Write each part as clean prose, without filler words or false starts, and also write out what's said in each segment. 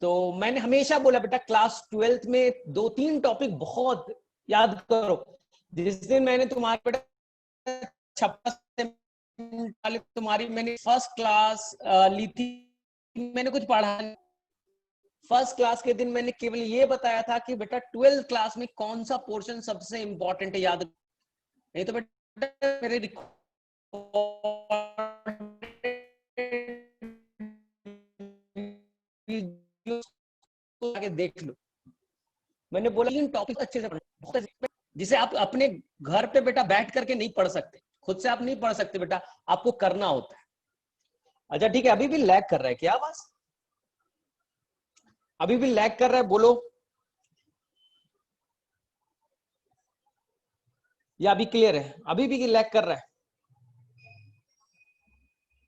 तो मैंने हमेशा बोला बेटा क्लास 12th में 2-3 टॉपिक बहुत याद करो। जिस दिन मैंने तुम्हारे बेटा 56 वाले तुम्हारी मैंने फर्स्ट क्लास ली थी, मैंने कुछ पढ़ा नहीं। फर्स्ट क्लास के दिन मैंने केवल ये बताया था कि बेटा 12th क्लास में कौन सा पोर्शन सबसे इंपॉर्टेंट है याद, नहीं तो बेटा मेरे आगे देख लो। मैंने बोला इन टॉपिक अच्छे से पढ़ना, जिसे आप अपने घर पे बेटा बैठ करके नहीं पढ़ सकते, खुद से आप नहीं पढ़ सकते बेटा, आपको करना होता है। अच्छा ठीक है, अभी भी लैग कर रहा है क्या आवाज? अभी भी लैग कर रहा है बोलो, या अभी क्लियर है? अभी भी लैग कर रहा है?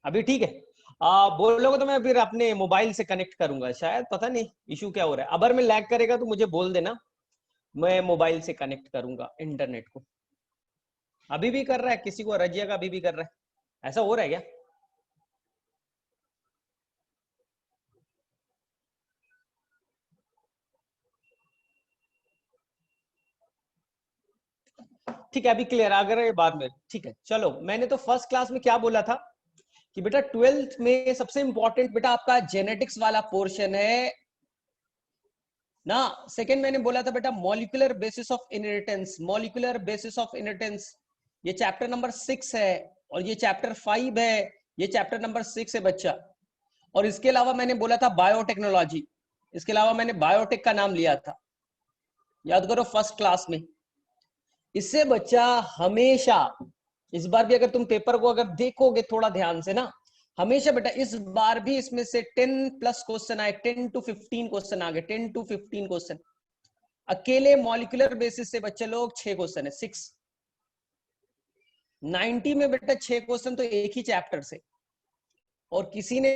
अभी ठीक है? बोलोगे तो मैं फिर अपने मोबाइल से कनेक्ट करूंगा, शायद पता नहीं इशू क्या हो रहा है। अगर मैं लैग करेगा तो मुझे बोल देना, मैं मोबाइल से कनेक्ट करूंगा इंटरनेट को। अभी भी कर रहा है? किसी को रजिया का अभी भी कर रहा है? ऐसा हो रहा है क्या? ठीक है, अभी क्लियर अगर ये बाद में, ठीक है चलो। मैंने तो फर्स्ट क्लास में क्या बोला था कि बेटा 12th में सबसे इंपॉर्टेंट बेटा आपका जेनेटिक्स वाला पोर्शन है ना। सेकंड मैंने बोला था बेटा molecular basis of inheritance, molecular basis of inheritance ये चैप्टर नंबर 6 है, और ये चैप्टर 5 है, ये चैप्टर नंबर 6 है बच्चा। और इसके अलावा मैंने बोला था बायोटेक्नोलॉजी, इसके अलावा मैंने बायोटेक का नाम लिया था, याद करो फर्स्ट क्लास में। इससे बच्चा हमेशा, इस बार भी अगर तुम पेपर को अगर देखोगे थोड़ा ध्यान से ना, हमेशा बेटा इस बार भी इसमें से 10+ क्वेश्चन आए, 10 to 15 क्वेश्चन आ गए, 10 to 15 क्वेश्चन। अकेले मॉलिक्यूलर बेसिस से बच्चे लोग 6 क्वेश्चन है, 6 90 में बेटा 6 क्वेश्चन तो एक ही चैप्टर से। और किसी ने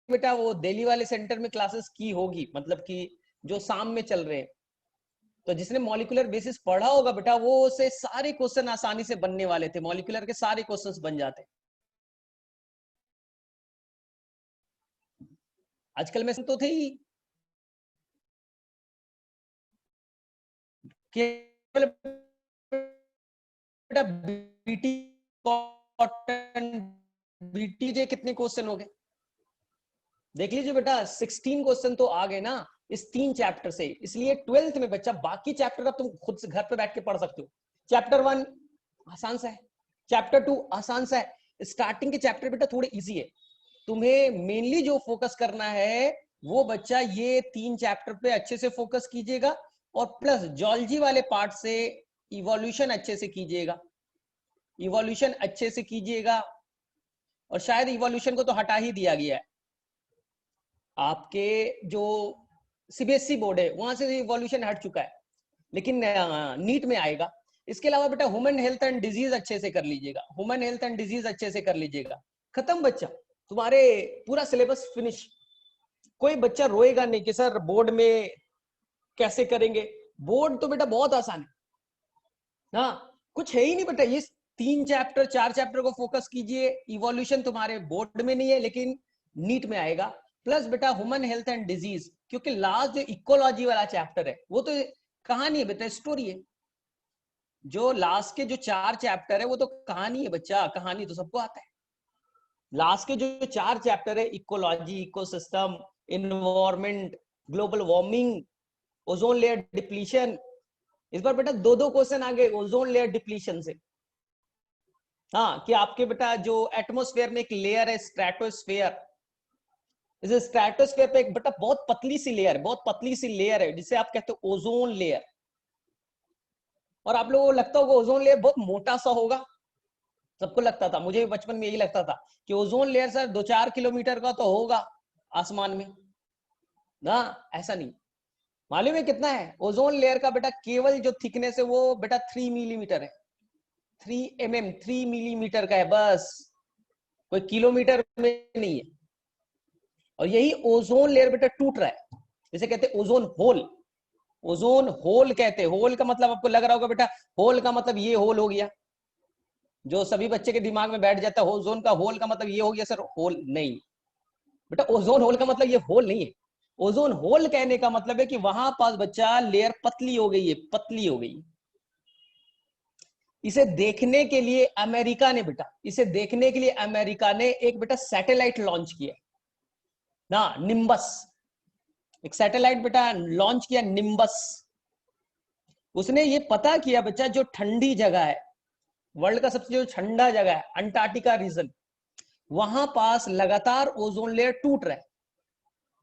बेटा वो दिल्ली वाले सेंटर में क्लासेस की होगी, मतलब कि जो शाम में चल रहे हैं, तो जिसने मॉलिक्यूलर बेसिस पढ़ा होगा बेटा वो से सारे क्वेश्चन आसानी से बनने वाले थे, मॉलिक्यूलर के सारे क्वेश्चंस बन जाते। आजकल में तो थे ही केवल बेटा बीटी कॉटन, बीटीजे कितने क्वेश्चन हो गए देख लीजिए बेटा, 16 क्वेश्चन तो आ गए ना इस 3 चैप्टर से। इसलिए 12th में बच्चा बाकी चैप्टर अब तुम खुद से घर पे बैठ के पढ़ सकते हो। चैप्टर 1 आसान सा है, चैप्टर 2 आसान सा है, स्टार्टिंग के चैप्टर बेटा थोड़े इजी है। तुम्हें मेनली जो फोकस करना है वो बच्चा ये 3 चैप्टर पे अच्छे से फोकस कीजिएगा, और प्लस जॉलजी वाले पार्ट से इवोल्यूशन अच्छे से कीजिएगा, इवोल्यूशन अच्छे से कीजिएगा। और शायद इवोल्यूशन को तो हटा ही दिया गया है, आपके जो सीबीएसई बोर्ड है वहां से इवोल्यूशन हट चुका है, लेकिन नीट में आएगा। इसके अलावा बेटा ह्यूमन हेल्थ एंड डिजीज अच्छे से कर लीजिएगा, ह्यूमन हेल्थ एंड डिजीज अच्छे से कर लीजिएगा। खत्म बच्चा, तुम्हारे पूरा सिलेबस फिनिश। कोई बच्चा रोएगा नहीं कि सर बोर्ड में कैसे करेंगे, बोर्ड तो बेटा बहुत आसान है। हाँ कुछ है ही नहीं बेटा, ये 3 चैप्टर 4 चैप्टर को फोकस कीजिए। इवोल्यूशन तुम्हारे बोर्ड में नहीं है लेकिन नीट में आएगा। प्लस बेटा ह्यूमन हेल्थ एंड डिजीज, क्योंकि लास्ट जो इकोलॉजी वाला चैप्टर है वो तो कहानी है बेटा, स्टोरी है। जो लास्ट के जो 4 चैप्टर है वो तो कहानी है बच्चा, कहानी तो सबको आता है। लास्ट के जो 4 चैप्टर है, ecology, ecosystem, environment, global warming, ozone layer depletion, इस बार बेटा 2-2 क्वेश्चन आ गए ओजोन लेयर डिप्लीशन से। हाँ कि आपके बेटा जो एटमोस्फेयर में एक लेयर है स्ट्रेटोस्फेयर, इस स्ट्रेटोस्फेयर पे एक बेटा बहुत पतली सी लेयर, बहुत पतली सी लेयर है जिसे आप कहते हो ओजोन लेयर। और आप लोगों को लगता होगा ओजोन लेयर बहुत मोटा सा होगा, सबको लगता था, मुझे भी बचपन में यही लगता था कि ओजोन लेयर सर 2-4 किलोमीटर का तो होगा आसमान में ना। ऐसा नहीं, मालूम है कितना है ओजोन लेयर का बेटा? केवल जो थिकनेस है वो बेटा 3 मिलीमीटर है, 3 मिलीमीटर का है बस, कोई किलोमीटर में नहीं है। और यही ओजोन लेयर बेटा टूट रहा है, जिसे कहते हैं ओजोन होल। ओजोन होल कहते हैं, होल का मतलब आपको लग रहा होगा बेटा, होल का मतलब ये होल हो गया, जो सभी बच्चे के दिमाग में बैठ जाता है ओजोन का होल का मतलब ये हो गया सर, होल नहीं बेटा, ओजोन होल का मतलब ये होल नहीं है। ओजोन होल कहने का मतलब है कि वहां पास बच्चा लेयर पतली हो गई है, पतली हो गई। इसे देखने के लिए अमेरिका ने बेटा, इसे देखने के लिए अमेरिका ने एक बेटा सैटेलाइट लॉन्च किया ना, निम्बस। एक सैटेलाइट बेटा लॉन्च किया, निम्बस। उसने ये पता किया बच्चा, जो ठंडी जगह है, वर्ल्ड का सबसे जो ठंडा जगह है अंटार्कटिका रीजन, वहां पास लगातार ओजोन लेयर टूट रहा है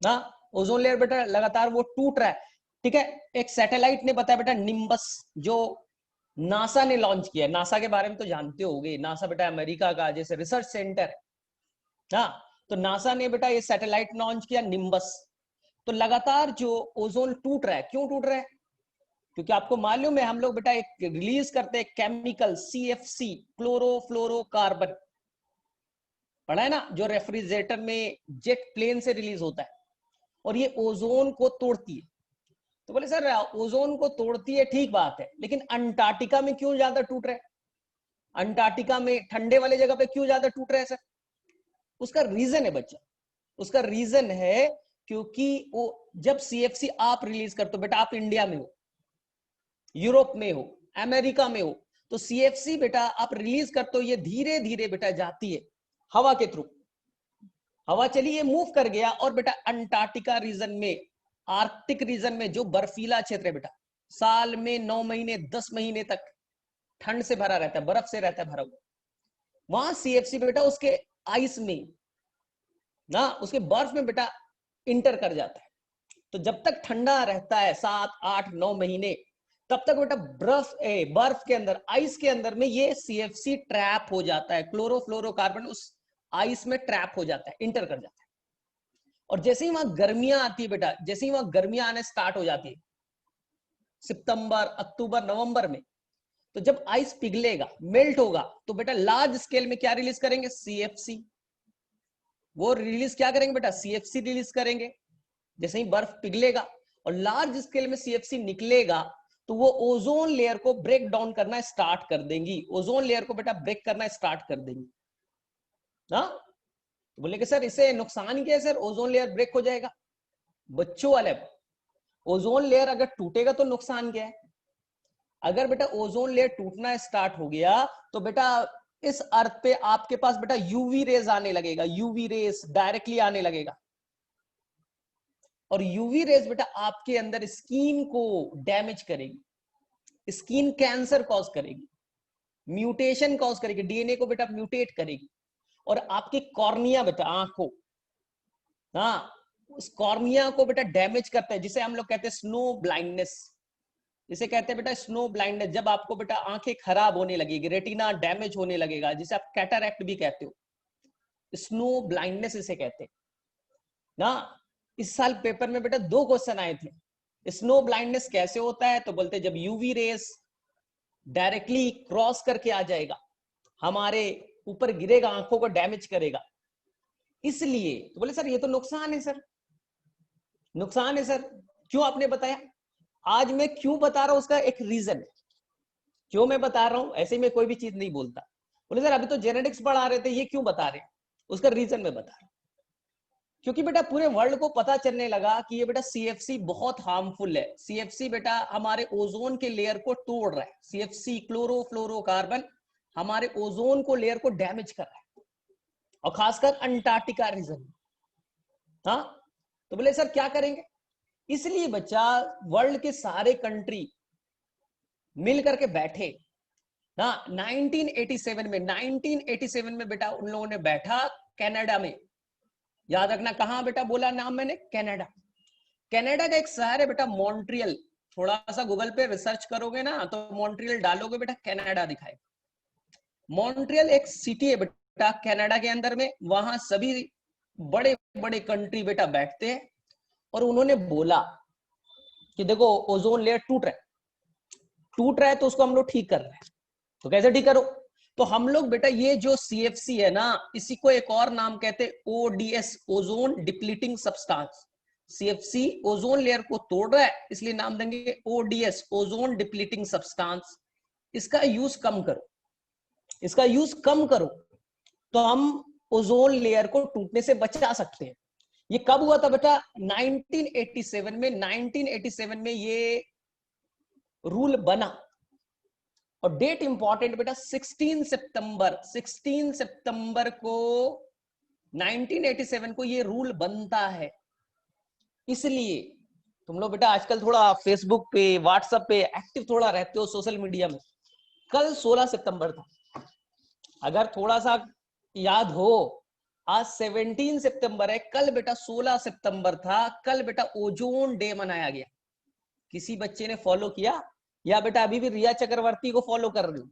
ना। ओजोन लेयर बेटा लगातार वो टूट रहा है, ठीक है। एक सैटेलाइट ने बताया बेटा, निम्बस, जो नासा ने लॉन्च किया। नासा के बारे में तो जानते होगे, नासा बेटा अमेरिका का जैसे रिसर्च सेंटर ना। तो नासा ने बेटा ये सैटेलाइट लॉन्च किया, निम्बस। तो लगातार जो ओजोन टूट रहा है, क्यों टूट रहा है? क्योंकि आपको मालूम है हम लोग बेटा एक रिलीज करते हैं केमिकल CFC, क्लोरोफ्लोरोकार्बन, पढ़ा है ना, जो रेफ्रिजरेटर में जेट प्लेन से रिलीज होता है, और ये ओजोन को तोड़ती है। तो बोले सर ओजोन को तोड़ती है, ठीक बात है, लेकिन अंटार्कटिका में क्यों ज्यादा टूट रहा है? अंटार्कटिका में ठंडे वाले जगह पे क्यों ज्यादा टूट रहा है सर? उसका रीजन है बच्चा, उसका रीजन है क्योंकि वो जब CFC आप रिलीज करते हो बेटा, आप इंडिया में हो, यूरोप में हो, अमेरिका में हो, तो CFC बेटा आप रिलीज करते हो, ये धीरे धीरे बेटा जाती है हवा के थ्रू। हवा चली, ये मूव कर गया, और बेटा अंटार्कटिका रीजन में, आर्कटिक रीजन में जो बर्फीला क्षेत्र है बेटा, साल में 9 महीने 10 महीने तक ठंड से भरा रहता है, बर्फ से रहता है भरा हुआ, वहां CFC बेटा उसके आइस में ना, उसके बर्फ में बेटा इंटर कर जाता है। तो जब तक ठंडा रहता है 7 8 9 महीने, तब तक बेटा बर्फ के अंदर, आइस के अंदर में ये CFC ट्रैप हो जाता है, क्लोरोफ्लोरोकार्बन उस आइस में ट्रैप हो जाता है, इंटर कर जाता है। और जैसे ही वहां गर्मियां आती है बेटा, जैसे ही वहां गर्मियां आने स्टार्ट हो जाती है, सितंबर अक्टूबर नवंबर में, तो जब आइस पिघलेगा, मेल्ट होगा, तो बेटा लार्ज स्केल में क्या रिलीज करेंगे? CFC। वो रिलीज क्या करेंगे बेटा? CFC रिलीज करेंगे। जैसे ही बर्फ पिघलेगा और लार्ज स्केल में CFC निकलेगा, तो वो ओजोन लेयर को ब्रेक डाउन करना स्टार्ट कर देंगी, ओजोन लेयर को बेटा ब्रेक करना स्टार्ट कर देंगी ना। तो बोले कि सर इसे नुकसान क्या है सर, ओजोन लेयर ब्रेक हो जाएगा? बच्चों वाले, ओजोन लेयर अगर टूटेगा तो नुकसान क्या है? अगर बेटा ओजोन लेयर टूटना स्टार्ट हो गया, तो बेटा इस अर्थ पे आपके पास बेटा यूवी रेज आने लगेगा, यूवी रेज डायरेक्टली आने लगेगा। और यूवी रेज बेटा आपके अंदर स्किन को डैमेज करेगी, स्किन कैंसर कॉज करेगी, म्यूटेशन कॉज करेगी, DNA को बेटा म्यूटेट करेगी। और आपकी कॉर्निया बेटा, आंखों, हाँ, उस कॉर्निया को बेटा डैमेज करता है, जिसे हम लोग कहते हैं स्नो ब्लाइंडनेस। जिसे कहते हैं बेटा स्नो ब्लाइंडनेस, जब आपको बेटा आंखें खराब होने लगेगी, रेटिना डैमेज होने लगेगा, जिसे आप कैटरैक्ट भी कहते हो, स्नो ब्लाइंडनेस इसे कहते हैं ना। इस साल पेपर में बेटा 2 क्वेश्चन आए थे, स्नो ब्लाइंडनेस कैसे होता है, तो बोलते जब यूवी रेस डायरेक्टली क्रॉस करके आ जाएगा, हमारे ऊपर गिरेगा, आंखों को डैमेज करेगा, इसलिए। तो बोले सर ये तो नुकसान है सर, नुकसान है सर, क्यों आपने बताया? आज मैं क्यों बता रहा हूं, उसका एक रीजन है क्यों मैं बता रहा हूं, ऐसे में कोई भी चीज नहीं बोलता। बोले सर अभी तो जेनेटिक्स पढ़ा रहे थे, ये क्यों बता रहे हैं? उसका रीजन मैं बता रहा हूं, क्योंकि बेटा पूरे वर्ल्ड को पता चलने लगा कि ये बेटा CFC बहुत हार्मफुल है। CFC बेटा हमारे ओजोन के लेयर को तोड़ रहा है, CFC क्लोरोफ्लोरोकार्बन हमारे ओजोन को लेयर को डैमेज कर रहा है, और खासकर अंटार्कटिका रीजन। हाँ, तो बोले सर क्या करेंगे? इसलिए बच्चा वर्ल्ड के सारे कंट्री मिल करके बैठे ना, 1987 में बेटा उन लोगों ने बैठा कनाडा में। याद रखना कहां बेटा बोला नाम मैंने? कनाडा। कनाडा का एक शहर है बेटा मॉन्ट्रियल, थोड़ा सा गूगल पे रिसर्च करोगे ना तो मॉन्ट्रियल डालोगे बेटा, कनाडा दिखाएगा। मॉन्ट्रियल एक सिटी है बेटा कनाडा के अंदर में, वहां सभी बड़े बड़े कंट्री बेटा बैठते हैं, और उन्होंने बोला कि देखो ओजोन लेयर टूट रहा है तो उसको हम लोग ठीक कर रहे हैं। तो कैसे ठीक करो? तो हम लोग बेटा ये जो CFC है ना, इसी को एक और नाम कहते हैं ODS, ozone depleting substance. CFC ozone layer को तोड़ रहा है, इसलिए नाम देंगे ODS, ओजोन डिप्लीटिंग सब्सटेंस। इसका यूज कम करो, इसका यूज कम करो, तो हम ओजोन लेयर को टूटने से बचा सकते हैं। ये कब हुआ था बेटा? 1987 में। 1987 में ये रूल बना। और डेट इंपॉर्टेंट बेटा, 16 सितंबर। 16 सितंबर को 1987 को ये रूल बनता है। इसलिए तुम लोग बेटा आजकल थोड़ा फेसबुक पे, व्हाट्सएप पे एक्टिव थोड़ा रहते हो, सोशल मीडिया में। कल 16 सितंबर था, अगर थोड़ा सा याद हो। आज 17 सितंबर है, कल बेटा 16 सितंबर था। कल बेटा ओजोन डे मनाया गया। किसी बच्चे ने फॉलो किया, या बेटा अभी भी रिया चक्रवर्ती को फॉलो कर रही हो?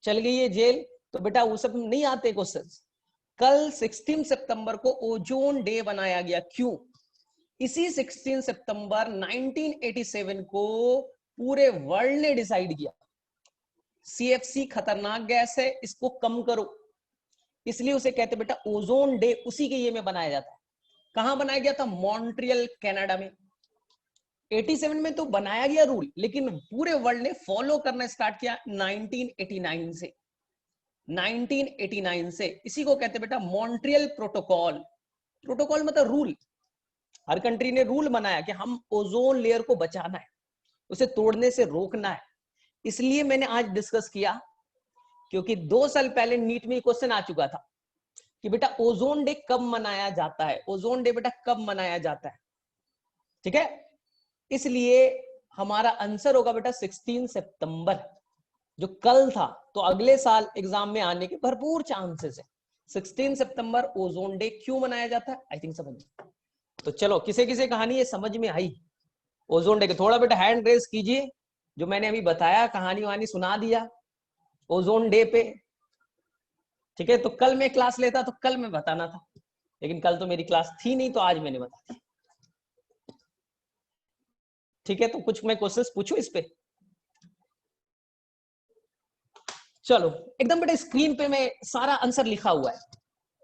चल गई है जेल, तो बेटा वो सब नहीं आते क्वेश्चन। कल 16 सितंबर को ओजोन डे बनाया गया। क्यों? इसी 16 सितंबर 1987 को पूरे वर्ल्ड ने डिसाइड किया सीएफसी खतरनाक गैस है, इसको कम करो। इसलिए उसे कहते बेटा ओजोन डे। उसी के ये में बनाया जाता है। कहां बनाया गया था? मॉन्ट्रियल, कनाडा में। 87 में तो बनाया गया रूल, लेकिन पूरे वर्ल्ड ने फॉलो करना स्टार्ट किया 1989 से। 1989 से इसी को कहते बेटा मॉन्ट्रियल प्रोटोकॉल। प्रोटोकॉल मतलब रूल। हर कंट्री ने रूल बनाया कि हम ओजोन लेयर को बचाना है, उसे तोड़ने से रोकना है। इसलिए मैंने आज डिस्कस किया, क्योंकि 2 साल पहले नीट में क्वेश्चन आ चुका था कि बेटा ओजोन डे कब मनाया जाता है। ओजोन डे बेटा कब मनाया जाता है? ठीक है, इसलिए हमारा आंसर होगा बेटा 16 सितंबर, जो कल था। तो अगले साल एग्जाम में आने के भरपूर चांसेस है। 16 सितंबर ओजोन डे क्यों मनाया जाता है? आई थिंक समझ। तो चलो, किसे किसे कहानी ये समझ में आई ओजोन डे के? थोड़ा बेटा हैंड रेस कीजिए, जो मैंने अभी बताया, कहानी वहानी सुना दिया ओजोन डे पे। ठीक है, तो कल मैं क्लास लेता तो कल मैं बताना था, लेकिन कल तो मेरी क्लास थी नहीं, तो आज मैंने बता दी। ठीक है, तो कुछ मैं क्वेश्चंस पूछूं इस पे? चलो, एकदम बेटा स्क्रीन पे मैं सारा आंसर लिखा हुआ है,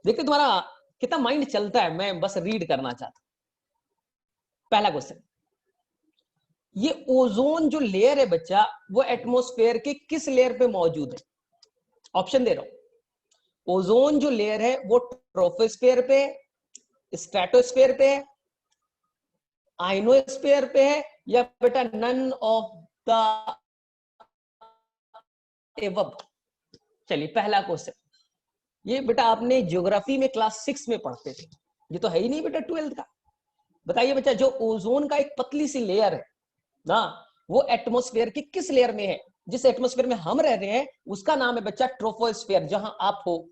देखते तुम्हारा कितना माइंड चलता है। मैं बस रीड करना चाहता हूं। पहला क्वेश्चन, ये ओजोन जो लेयर है बच्चा, वो एटमॉस्फेयर के किस लेयर पे मौजूद है? ऑप्शन दे रहा हूं। ओजोन जो लेयर है वो ट्रोपोस्फेयर पे, स्ट्रेटोस्फेयर पे, आइनोस्फेयर पे है, या बेटा नन ऑफ द एबव? चलिए, पहला क्वेश्चन, ये बेटा आपने ज्योग्राफी में क्लास 6 में पढ़ते थे, ये तो है ही नहीं बेटा 12th का। बताइए बच्चा, जो ओजोन का एक पतली सी लेयर है ना, वो एटमॉस्फेयर की किस लेयर में है? जिस एटमॉस्फेयर में हम रह रहे हैं उसका नाम है बच्चा ट्रोपोस्फेयर। जहां आप हो,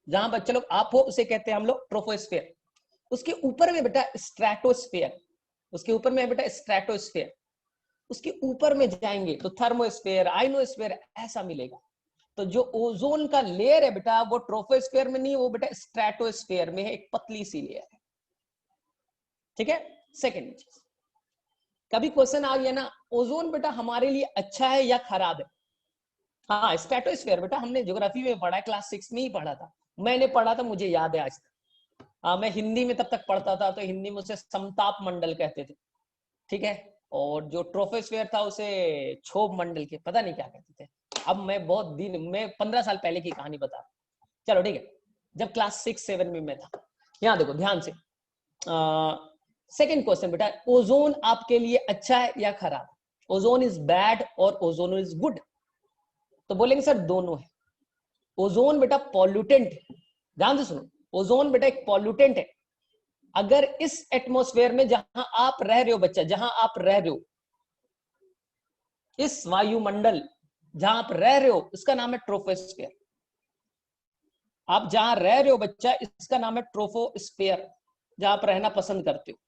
जहां बच्चे लोग आप हो, उसे कहते हैं हम लोग ट्रोपोस्फेयर। उसके ऊपर में बेटा स्ट्रेटोस्फेयर, उसके ऊपर में बेटा स्ट्रेटोस्फेयर। उसके ऊपर में जाएंगे तो थर्मोस्फेयर, आइनोस्फेयर, ऐसा मिलेगा। तो जो ओजोन का लेयर है बेटा, वो ट्रोपोस्फेयर में नहीं, वो बेटा स्ट्रेटोस्फेयर में है, एक पतली सी लेयर है। ठीक है, सेकेंड चीज, कभी क्वेश्चन आ गया ना, ओजोन बेटा हमारे लिए अच्छा है या खराब है? हाँ, स्ट्रेटोस्फेयर बेटा हमने ज्योग्राफी में पढ़ा है, क्लास 6 में ही पढ़ा था। मैंने पढ़ा था, मुझे याद है आज तक। हाँ, मैं हिंदी में तब तक पढ़ता था, तो हिंदी में उसे समताप मंडल कहते थे। ठीक है, और जो ट्रोपोस्फेयर था उसे क्षोभ मंडल के पता नहीं क्या कहते थे। अब मैं बहुत दिन में 15 साल पहले की कहानी बता रहा हूँ। चलो ठीक है, जब क्लास 6-7 में मैं था। यहाँ देखो ध्यान से, सेकंड क्वेश्चन बेटा, ओजोन आपके लिए अच्छा है या खराब? ओजोन इज बैड और ओजोन इज गुड? तो बोलेंगे सर दोनों है। ओजोन बेटा पॉल्यूटेंट है, ध्यान से सुनो। ओजोन बेटा एक पॉल्यूटेंट है। अगर इस एटमॉस्फेयर में जहां आप रह रहे हो बच्चा, जहां आप रह रहे हो, इस वायुमंडल जहां आप रह रहे हो, इसका नाम है ट्रोपोस्फेयर। आप जहां रह रहे हो बच्चा, इसका नाम है ट्रोपोस्फेयर, जहां आप रहना पसंद करते हो।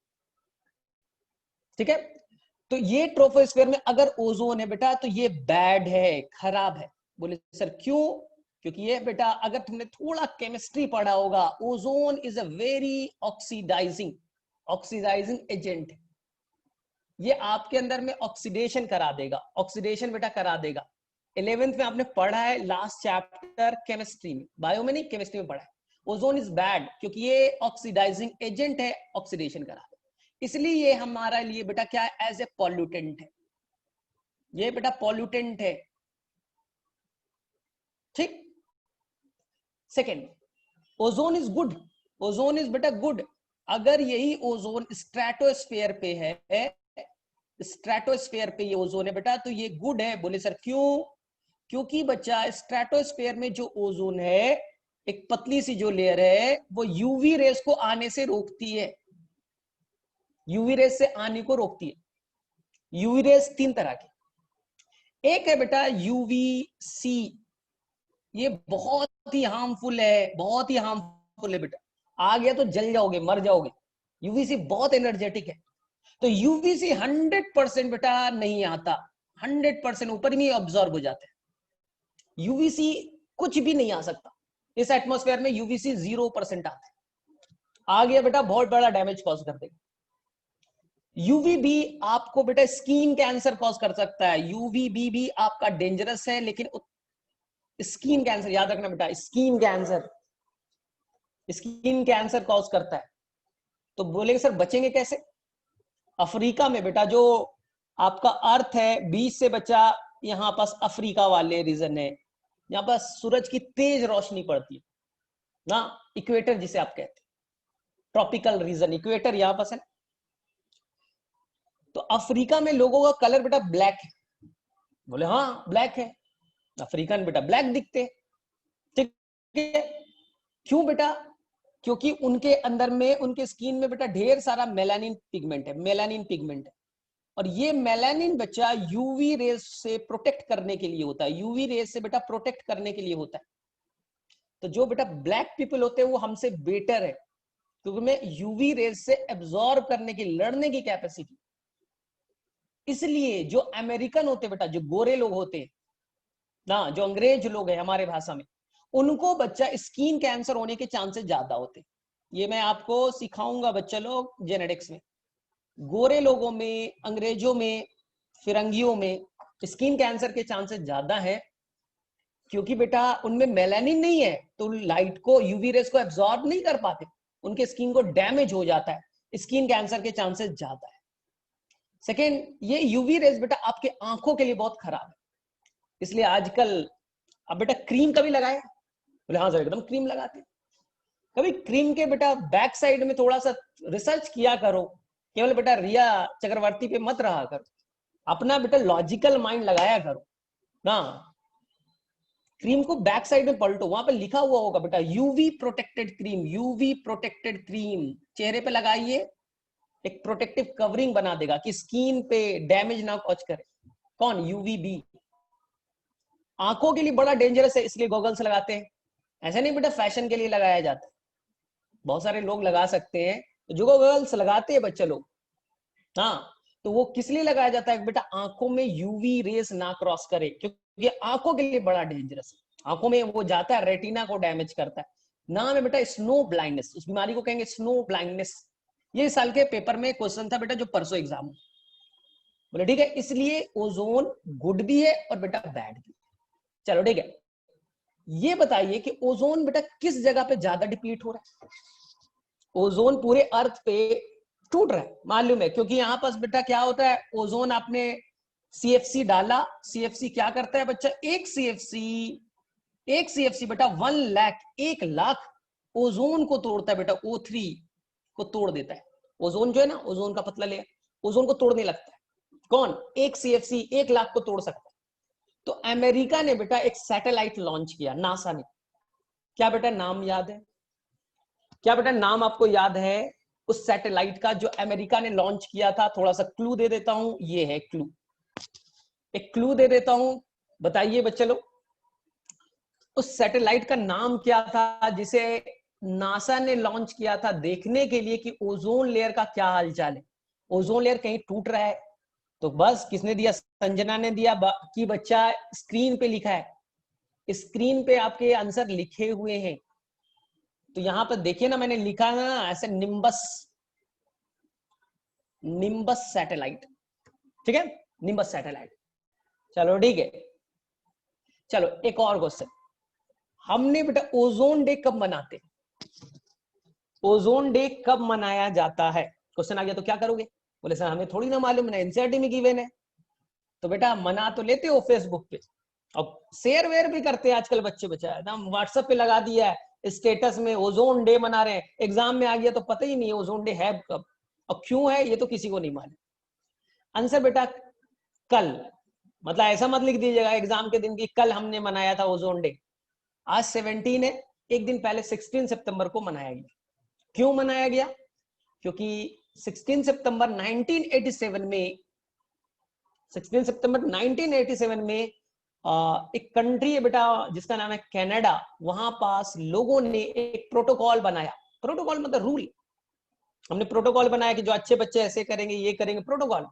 ठीक है, तो ये ट्रोपोस्फेयर में अगर ओजोन है बेटा, तो ये बैड है, खराब है। बोले सर क्यों? क्योंकि ये बेटा, अगर तुमने थोड़ा केमिस्ट्री पढ़ा होगा, ozone is a very oxidizing agent. ये आपके अंदर में ऑक्सीडेशन करा देगा, ऑक्सीडेशन बेटा करा देगा। 11th में आपने पढ़ा है, लास्ट चैप्टर केमिस्ट्री में, बायो में नहीं, केमिस्ट्री में पढ़ा है। ओजोन इज बैड क्योंकि ये ऑक्सीडाइजिंग एजेंट है, ऑक्सीडेशन करा देगा। इसलिए ये हमारा लिए बेटा क्या है? एज ए पॉल्यूटेंट है। ये बेटा पॉल्यूटेंट है। ठीक, second, ozone is good. Ozone is बेटा गुड अगर यही ओजोन स्ट्रेटोस्फेयर पे है, स्ट्रेटोस्फेयर पे ये ओजोन है बेटा, तो ये गुड है। बोले सर क्यों? क्योंकि बच्चा स्ट्रेटोस्फेयर में जो ओजोन है, एक पतली सी जो लेयर है, वो यूवी रेस को आने से रोकती है, यूवी रेस से आने को रोकती है। यूवी रेस तीन तरह की, एक है बेटा यूवीसी, ये बहुत ही हार्मफुल है, बहुत ही हार्मफुल है बेटा, आ गया तो जल जाओगे, मर जाओगे। यूवीसी बहुत एनर्जेटिक है, तो यूवीसी 100% बेटा नहीं आता, 100% ऊपर में ऑब्जॉर्ब हो जाता है। यूवीसी कुछ भी नहीं आ सकता इस एटमॉस्फेयर में, यूवीसी 0% आता है, आ गया बेटा बहुत बड़ा डैमेज कॉज कर देगा। यूवीबी आपको बेटा स्किन कैंसर कॉज कर सकता है, यूवीबी भी आपका डेंजरस है, लेकिन स्किन कैंसर याद रखना बेटा, skin cancer, skin cancer cause करता है। तो बोलेंगे सर बचेंगे कैसे? अफ्रीका में बेटा जो आपका अर्थ है, बीच से बचा यहां पास अफ्रीका वाले रीजन है, यहां पास सूरज की तेज रोशनी पड़ती है ना, इक्वेटर जिसे आप कहते हैं, ट्रॉपिकल रीजन, इक्वेटर यहां पास है। तो अफ्रीका में लोगों का कलर बेटा ब्लैक है। बोले हाँ ब्लैक है, अफ्रीकन बेटा ब्लैक दिखते, ठीक है। क्यों बेटा? क्योंकि उनके अंदर में, उनके स्किन में बेटा ढेर सारा मेलानिन पिगमेंट है, मेलानिन पिगमेंट है, और ये मेलानिन बच्चा यूवी रेस से प्रोटेक्ट करने के लिए होता है, यूवी रेस से बेटा प्रोटेक्ट करने के लिए होता है। तो जो बेटा ब्लैक पीपल होते हैं वो हमसे बेटर है, क्योंकि मैं यूवी रेस से एब्जॉर्ब करने की, लड़ने की कैपेसिटी। इसलिए जो अमेरिकन होते बेटा, जो गोरे लोग होते हैं ना, जो अंग्रेज लोग हैं हमारे भाषा में, उनको बच्चा स्किन कैंसर होने के चांसेस ज्यादा होते। ये मैं आपको सिखाऊंगा बच्चा लोग जेनेटिक्स में। गोरे लोगों में, अंग्रेजों में, फिरंगियों में स्किन कैंसर के चांसेस ज्यादा है, क्योंकि बेटा उनमें मेलानिन नहीं है, तो लाइट को, यूवी रेस को एब्जॉर्ब नहीं कर पाते, उनके स्किन को डैमेज हो जाता है, स्किन कैंसर के चांसेस ज्यादा है। सेकेंड, ये यूवी रेस बेटा आपके आंखों के लिए बहुत खराब है, इसलिए आजकल, अब बेटा क्रीम कभी लगाया? बोले हाँ सर एकदम क्रीम लगाते। कभी क्रीम के बेटा बैक साइड में थोड़ा सा रिसर्च किया करो, केवल बेटा रिया चक्रवर्ती पे मत रहा करो, अपना बेटा लॉजिकल माइंड लगाया करो ना। क्रीम को बैक साइड में पलटो, वहां पे लिखा हुआ होगा बेटा UV protected cream, UV protected cream चेहरे पे लगाइए, एक प्रोटेक्टिव कवरिंग बना देगा कि स्किन पे डैमेज ना कॉज करे। कौन? यूवीबी। आंखों के लिए बड़ा डेंजरस है, इसलिए गॉगल्स लगाते हैं, ऐसा नहीं बेटा फैशन के लिए लगाया जाता है, बहुत सारे लोग लगा सकते हैं। तो जो गॉगल्स लगाते हैं बच्चे लोग, हाँ, तो वो किस लिए लगाया जाता है बेटा? आंखों में यूवी रेस ना क्रॉस करे, क्योंकि आंखों के लिए बड़ा डेंजरस है, आंखों में वो जाता है, रेटिना को डैमेज करता है। नाम है बेटा स्नो ब्लाइंडनेस, उस बीमारी को कहेंगे स्नो ब्लाइंडनेस। ये साल के पेपर में क्वेश्चन था बेटा, जो परसों एग्जाम। बोले ठीक है, इसलिए ओजोन गुड भी है और बेटा बैड भी। चलो ठीक है, ये बताइए कि ओजोन बेटा किस जगह पे ज्यादा डिप्लीट हो रहा है? ओजोन पूरे अर्थ पे टूट रहा है, मालूम है, क्योंकि यहां पास बेटा क्या होता है, ओजोन आपने सीएफसी डाला, सीएफसी क्या करता है बच्चा? एक सीएफसी बेटा 1 लाख, 1 लाख ओजोन को तोड़ता है बेटा, O3 को तोड़ देता है। ओजोन जो है ना, ओजोन का पतला लेयर, ओजोन को तोड़ने लगता है। कौन? एक सीएफसी 1 लाख को तोड़ सकता है। तो अमेरिका ने बेटा एक सैटेलाइट लॉन्च किया, नासा ने। क्या बेटा नाम याद है? क्या बेटा नाम आपको याद है उस सैटेलाइट का जो अमेरिका ने लॉन्च किया था? थोड़ा सा क्लू दे देता हूं, ये है क्लू, एक क्लू दे देता हूं, बताइए बच्चे लोग, उस सैटेलाइट का नाम क्या था जिसे नासा ने लॉन्च किया था देखने के लिए कि ओजोन लेयर का क्या हालचाल है, ओजोन लेयर कहीं टूट रहा है? तो बस किसने दिया? संजना ने दिया कि बच्चा स्क्रीन पे लिखा है, स्क्रीन पे आपके आंसर लिखे हुए हैं। तो यहां पर देखिए ना, मैंने लिखा ना ऐसे, निम्बस, निम्बस सैटेलाइट, ठीक है, निम्बस सैटेलाइट। चलो ठीक है, चलो एक और क्वेश्चन, हमने बेटा ओजोन डे कब मनाते? ओजोन डे कब मनाया जाता है? क्वेश्चन आ गया तो क्या करोगे? बोले सर हमें थोड़ी ना मालूम है, एनसीईआरटी में गिवन है। तो बेटा मना तो लेते हो फेसबुक पे, और शेयर वेयर भी करते हैं आजकल बच्चे, बच्चा ना व्हाट्सएप पे लगा दिया है, स्टेटस में ओजोन डे मना रहे हैं, एग्जाम में आ गया तो पता ही नहीं है ओजोन डे है कब और क्यों है, ये तो किसी को नहीं मालूम। आंसर बेटा कल, मतलब ऐसा मत लिख दीजिएगा एग्जाम के दिन की कल हमने मनाया था ओजोन डे। आज 17 है, एक दिन पहले 16 सितंबर को मनाया गया। क्यों मनाया गया? क्योंकि 16 सितंबर 1987 में 16 सितंबर 1987 में एक कंट्री है बेटा जिसका नाम है कनाडा, वहां पास लोगों ने एक प्रोटोकॉल बनाया। प्रोटोकॉल मतलब रूल, हमने प्रोटोकॉल बनाया कि जो अच्छे बच्चे ऐसे करेंगे, ये करेंगे, प्रोटोकॉल।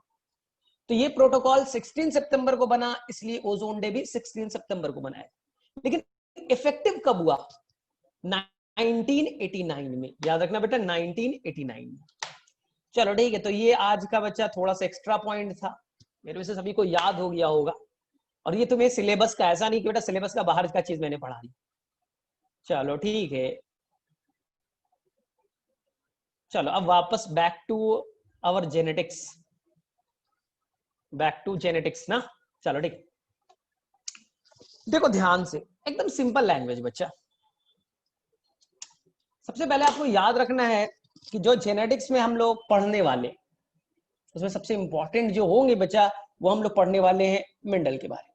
तो ये प्रोटोकॉल 16 सितंबर को बना, इसलिए ओजोन डे भी 16 सितंबर को बनाया। लेकिन इफेक्टिव कब हुआ? 1989 में, याद रखना बेटा 1989 में। चलो ठीक है, तो ये आज का बच्चा थोड़ा सा एक्स्ट्रा पॉइंट था, मेरे वजह से सभी को याद हो गया होगा। और ये तुम्हें सिलेबस का, ऐसा नहीं कि बेटा सिलेबस का बाहर का चीज मैंने पढ़ा दी। चलो ठीक है, चलो अब वापस back to our genetics, back to genetics ना। चलो ठीक, देखो ध्यान से, एकदम सिंपल लैंग्वेज बच्चा। सबसे पहले आपको याद रखना है कि जो जेनेटिक्स में हम लोग पढ़ने वाले, उसमें सबसे इंपॉर्टेंट जो होंगे बच्चा, वो हम लोग पढ़ने वाले हैं मेंडल के बारे में,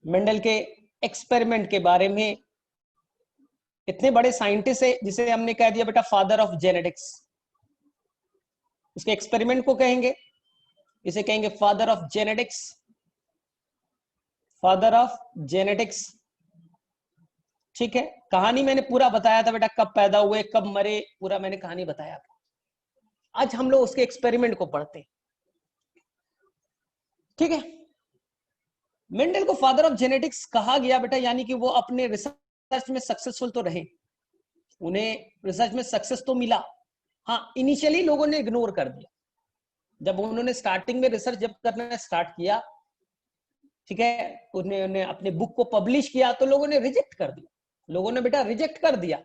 मेंडल के एक्सपेरिमेंट के बारे में। इतने बड़े साइंटिस्ट है जिसे हमने कह दिया बेटा फादर ऑफ जेनेटिक्स, उसके एक्सपेरिमेंट को कहेंगे, इसे कहेंगे father of genetics, father of genetics. ठीक है, कहानी मैंने पूरा बताया था बेटा, कब पैदा हुए कब मरे, पूरा मैंने कहानी बताया था। आज हम लोग उसके एक्सपेरिमेंट को पढ़ते हैं। ठीक है, मेंडल को फादर ऑफ जेनेटिक्स कहा गया बेटा, यानी कि वो अपने रिसर्च में सक्सेसफुल तो रहे, उन्हें रिसर्च में सक्सेस तो मिला। हाँ, इनिशियली लोगों ने इग्नोर कर दिया, जब उन्होंने स्टार्टिंग में रिसर्च जब करना स्टार्ट किया, ठीक है, उन्हें अपने बुक को पब्लिश किया तो लोगों ने रिजेक्ट कर दिया, लोगों ने बेटा रिजेक्ट कर दिया।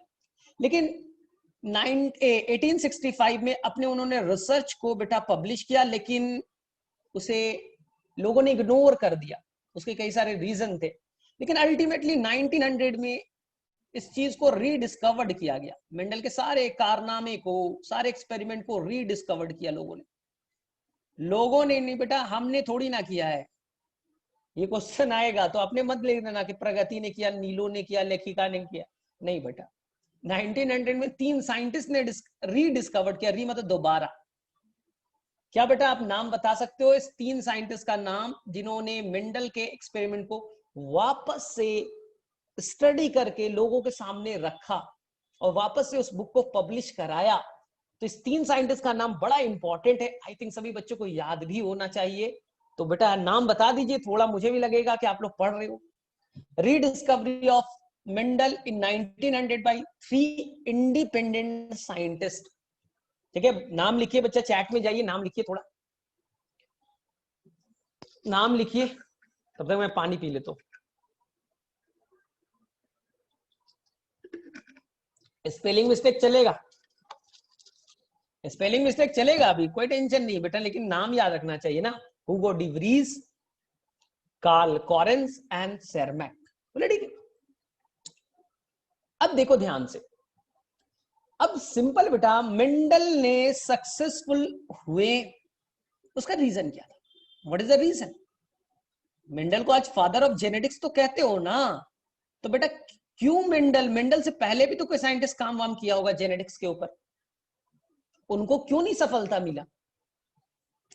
लेकिन 1865 में अपने उन्होंने रिसर्च को बेटा पब्लिश किया, लेकिन उसे लोगों ने इग्नोर कर दिया, उसके कई सारे रीजन थे। लेकिन अल्टीमेटली 1900 में इस चीज को रीडिस्कवर्ड किया गया, मेंडल के सारे कारनामे को, सारे एक्सपेरिमेंट को रीडिस्कवर्ड किया लोगों ने। लोगों ने नहीं बेटा, हमने थोड़ी ना किया है। ये क्वेश्चन आएगा तो अपने मत ले लेना कि प्रगति ने किया, नीलो ने किया, लेखिका ने किया, नहीं बेटा। 1900 में 3 साइंटिस्ट ने रीडिस्कवर्ड किया, री मतलब दोबारा। क्या बेटा आप नाम बता सकते हो इस 3 साइंटिस्ट का नाम जिन्होंने मेंडल के एक्सपेरिमेंट को वापस से स्टडी करके लोगों के सामने रखा और वापस से उस बुक को पब्लिश कराया? तो इस 3 साइंटिस्ट का नाम बड़ा इंपॉर्टेंट है, आई थिंक सभी बच्चों को याद भी होना चाहिए। तो बेटा नाम बता दीजिए, थोड़ा मुझे भी लगेगा कि आप लोग पढ़ रहे हो। Rediscovery of Mendel in 1900 by 3 independent scientist. ठीक है, नाम लिखिए बच्चा, चैट में जाइए, नाम लिखिए, थोड़ा नाम लिखिए, तब तक मैं पानी पी लेता हूं। स्पेलिंग मिस्टेक चलेगा, स्पेलिंग मिस्टेक चलेगा, अभी कोई टेंशन नहीं बेटा, लेकिन नाम याद रखना चाहिए ना। Hugo de Vries, Carl Correns and Tschermak. बोले ठीक है। अब देखो ध्यान से, अब सिंपल बेटा, मेंडल ने सक्सेसफुल हुए, उसका रीजन क्या था? What is the reason? Mendel को आज फादर ऑफ जेनेटिक्स तो कहते हो ना, तो बेटा क्यों मेंडल, मेंडल से पहले भी तो कोई साइंटिस्ट काम वाम किया होगा जेनेटिक्स के ऊपर, उनको क्यों नहीं सफलता मिला?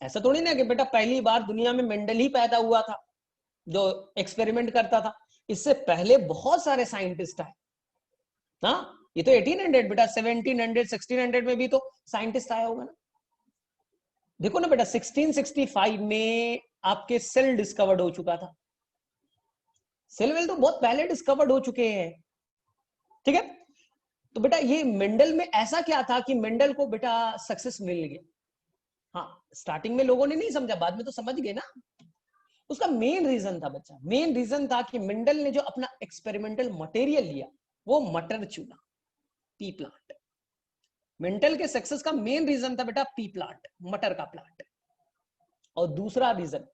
ऐसा थोड़ी ना कि बेटा पहली बार दुनिया में मेंडल ही पैदा हुआ था जो एक्सपेरिमेंट करता था, इससे पहले बहुत सारे साइंटिस्ट आए ना। ये तो 1800 बेटा, 1700 1600 में भी तो साइंटिस्ट आया होगा ना। देखो ना बेटा, 1665 में आपके सेल डिस्कवर्ड हो चुका था, सेल वेल तो बहुत पहले डिस्कवर्ड हो चुके हैं। ठीक है, तो बेटा ये मेंडल में ऐसा क्या था कि मेंडल को बेटा सक्सेस मिल गया? हाँ, स्टार्टिंग में लोगों ने नहीं समझा, बाद में तो समझ गए ना। उसका मेन रीजन था बच्चा, मेन रीजन था कि मेंडल ने जो अपना एक्सपेरिमेंटल मटेरियल लिया वो मटर चूना, पी प्लांट। मेंडल के सक्सेस का मेन रीजन था बेटा पी प्लांट, मटर का प्लांट। और दूसरा रीजन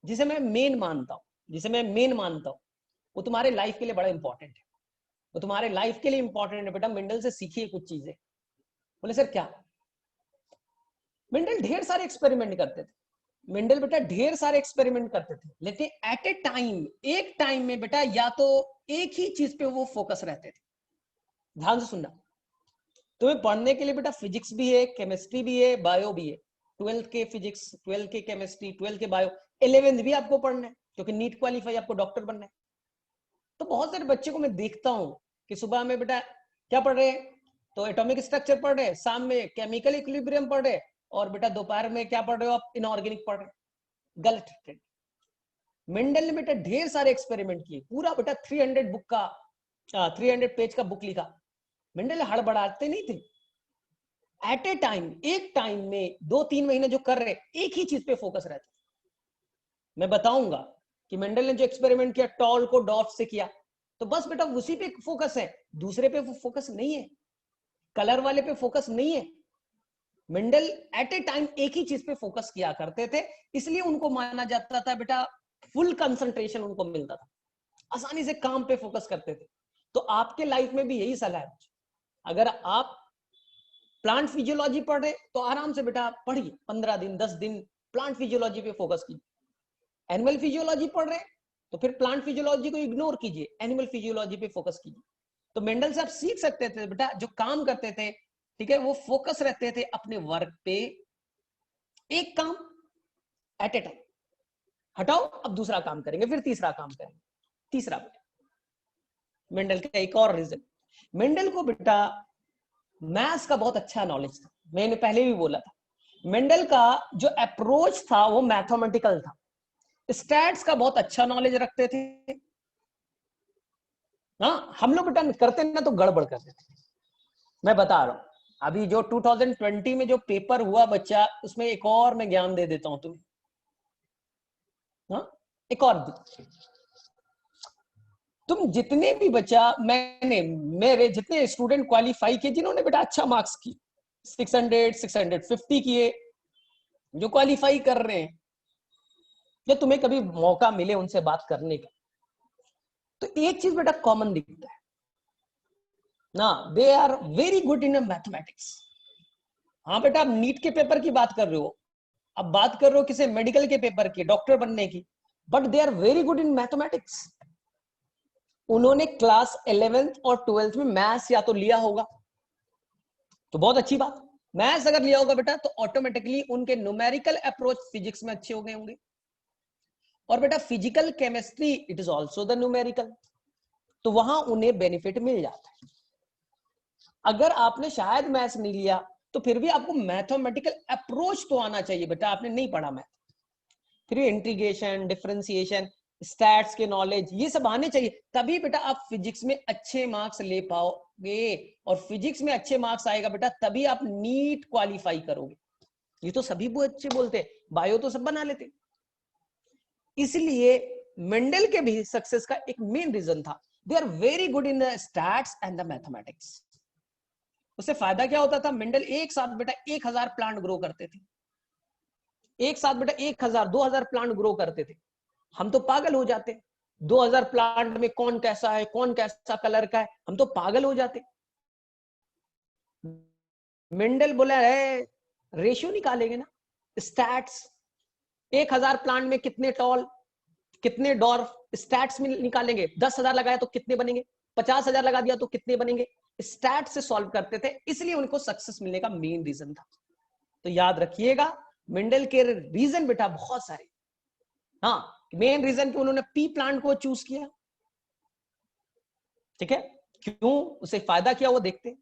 जिसे मैं मेन मानता हूं, जिसे मैं मेन मानता हूं, वो तुम्हारे लाइफ के लिए बड़ा इंपॉर्टेंट है। वो तुम्हारे लाइफ के लिए इंपॉर्टेंट है बेटा, मेंडल से सीखिए कुछ चीजें। बोले सर क्या? मेंडल ढेर सारे एक्सपेरिमेंट करते थे, मेंडल बेटा ढेर सारे एक्सपेरिमेंट करते थे, लेकिन एट ए टाइम, एक टाइम में बेटा या तो एक ही चीज पे वो फोकस रहते थे। ध्यान से सुनना, तुम्हें पढ़ने के लिए बेटा फिजिक्स भी है, केमिस्ट्री भी है, बायो भी है। 12th के फिजिक्स, 12th के केमिस्ट्री, 12th के बायो, 11th भी आपको पढ़ना है क्योंकि नीट क्वालिफाई, आपको डॉक्टर बनना है। तो बहुत सारे बच्चे को मैं देखता हूं कि सुबह में बेटा क्या पढ़ रहे हैं, तो एटॉमिक स्ट्रक्चर पढ़ रहे हैं, शाम में केमिकल इक्विलिब्रियम पढ़ रहे हैं, और बेटा दोपहर में क्या पढ़ रहे हो आप? इनऑर्गेनिक पढ़ रहे हैं। गलत। मेंडल ने बेटा ढेर सारे एक्सपेरिमेंट किए, पूरा बेटा 300 बुक का 300 पेज का बुक लिखा। मेंडल हड़बड़ाते नहीं थे, एट ए टाइम, एक टाइम में 2-3 महीने जो कर रहे, एक ही चीज पे फोकस रहते। मैं बताऊंगा कि मेंडल ने जो एक्सपेरिमेंट किया टॉल को डॉट से किया, तो बस बेटा उसी पे फोकस है, दूसरे पे फोकस नहीं है, कलर वाले पे फोकस नहीं है। मेंडल एट ए टाइम एक ही चीज पे फोकस किया करते थे, इसलिए उनको माना जाता था बेटा, फुल कंसंट्रेशन उनको मिलता था, आसानी से काम पे फोकस करते थे। तो आपके लाइफ में भी यही सलाह है, अगर आप प्लांट फिजियोलॉजी पढ़ रहे तो आराम से बेटा पढ़िए, 15 दिन 10 दिन प्लांट फिजियोलॉजी पे फोकस कीजिए। एनिमल फिजियोलॉजी पढ़ रहे तो फिर प्लांट फिजियोलॉजी को इग्नोर कीजिए, एनिमल फिजियोलॉजी पे फोकस कीजिए। तो मेंडल से आप सीख सकते थे बेटा, जो काम करते थे, ठीक है, वो फोकस रहते थे अपने वर्क पे, एक काम एट ए टाइम, हटाओ अब दूसरा काम करेंगे, फिर तीसरा काम करेंगे। तीसरा मेंडल का एक और रीजन, मेंडल को बेटा मैथ्स का बहुत अच्छा नॉलेज था। मैंने पहले भी बोला था, मेंडल का जो अप्रोच था वो मैथमेटिकल था, स्टैट्स का बहुत अच्छा नॉलेज रखते थे। हाँ, हम लोग बेटा करते ना तो गड़बड़ करते थे। मैं बता रहा हूं, अभी जो 2020 में जो पेपर हुआ बच्चा, उसमें एक और मैं ज्ञान दे देता हूं तुम्हें। हाँ, एक और तुम जितने भी बच्चा, मेरे जितने स्टूडेंट क्वालिफाई किए, जिन्होंने बेटा अच्छा मार्क्स किए, 600 650 किए, जो क्वालिफाई कर रहे हैं, या तुम्हें कभी मौका मिले उनसे बात करने का, तो एक चीज बेटा कॉमन दिखता है ना, they are very good in mathematics. हाँ बेटा, आप नीट के पेपर की बात कर रहे हो, अब बात कर रहे हो किसी मेडिकल के पेपर की, डॉक्टर बनने की, but they are very good in mathematics. उन्होंने क्लास 11th और 12th में मैथ्स या तो लिया होगा, तो बहुत अच्छी बात, मैथ्स अगर लिया होगा बेटा तो ऑटोमेटिकली उनके न्यूमेरिकल अप्रोच फिजिक्स में अच्छे हो गए होंगे। और बेटा physical chemistry it is also the numerical, तो वहां उन्हें बेनिफिट मिल जाता है। अगर आपने शायद मैथ्स नहीं लिया तो फिर भी आपको मैथमेटिकल अप्रोच तो आना चाहिए बेटा, आपने नहीं पढ़ा मैथ, फिर इंटीग्रेशन, डिफरेंशिएशन, स्टैट्स के नॉलेज, ये सब आने चाहिए, तभी बेटा आप फिजिक्स में अच्छे मार्क्स ले पाओगे। और फिजिक्स में अच्छे मार्क्स आएगा बेटा तभी आप नीट क्वालिफाई करोगे। ये तो सभी बच्चे बोलते, बायो तो सब बना लेते। इसलिए मेंडल के भी सक्सेस का एक मेन रीजन था, they are very good in the stats and the mathematics. उससे फायदा क्या होता था, मेंडल एक साथ बेटा 1000 प्लांट ग्रो करते थे, एक साथ बेटा 1000-2000 प्लांट ग्रो करते थे। हम तो पागल हो जाते, 2000 प्लांट में कौन कैसा है, कौन कैसा कलर का है, हम तो पागल हो जाते। मेंडल बोला है रेशियो निकालेंगे ना, स्टैट्स, 1000 प्लांट में कितने टॉल, कितने डॉर्फ, स्टैट्स में निकालेंगे। 10,000 लगाया तो कितने बनेंगे, 50,000 लगा दिया तो कितने बनेंगे, स्टैट से सॉल्व करते थे, इसलिए उनको सक्सेस मिलने का मेन रीजन था। तो याद रखिएगा, मेंडल के रीजन बेटा बहुत सारे। हाँ, मेन रीजन कि उन्होंने पी प्लांट को चूज किया, ठीक है, क्यों, उसे फायदा क्या वो देखते।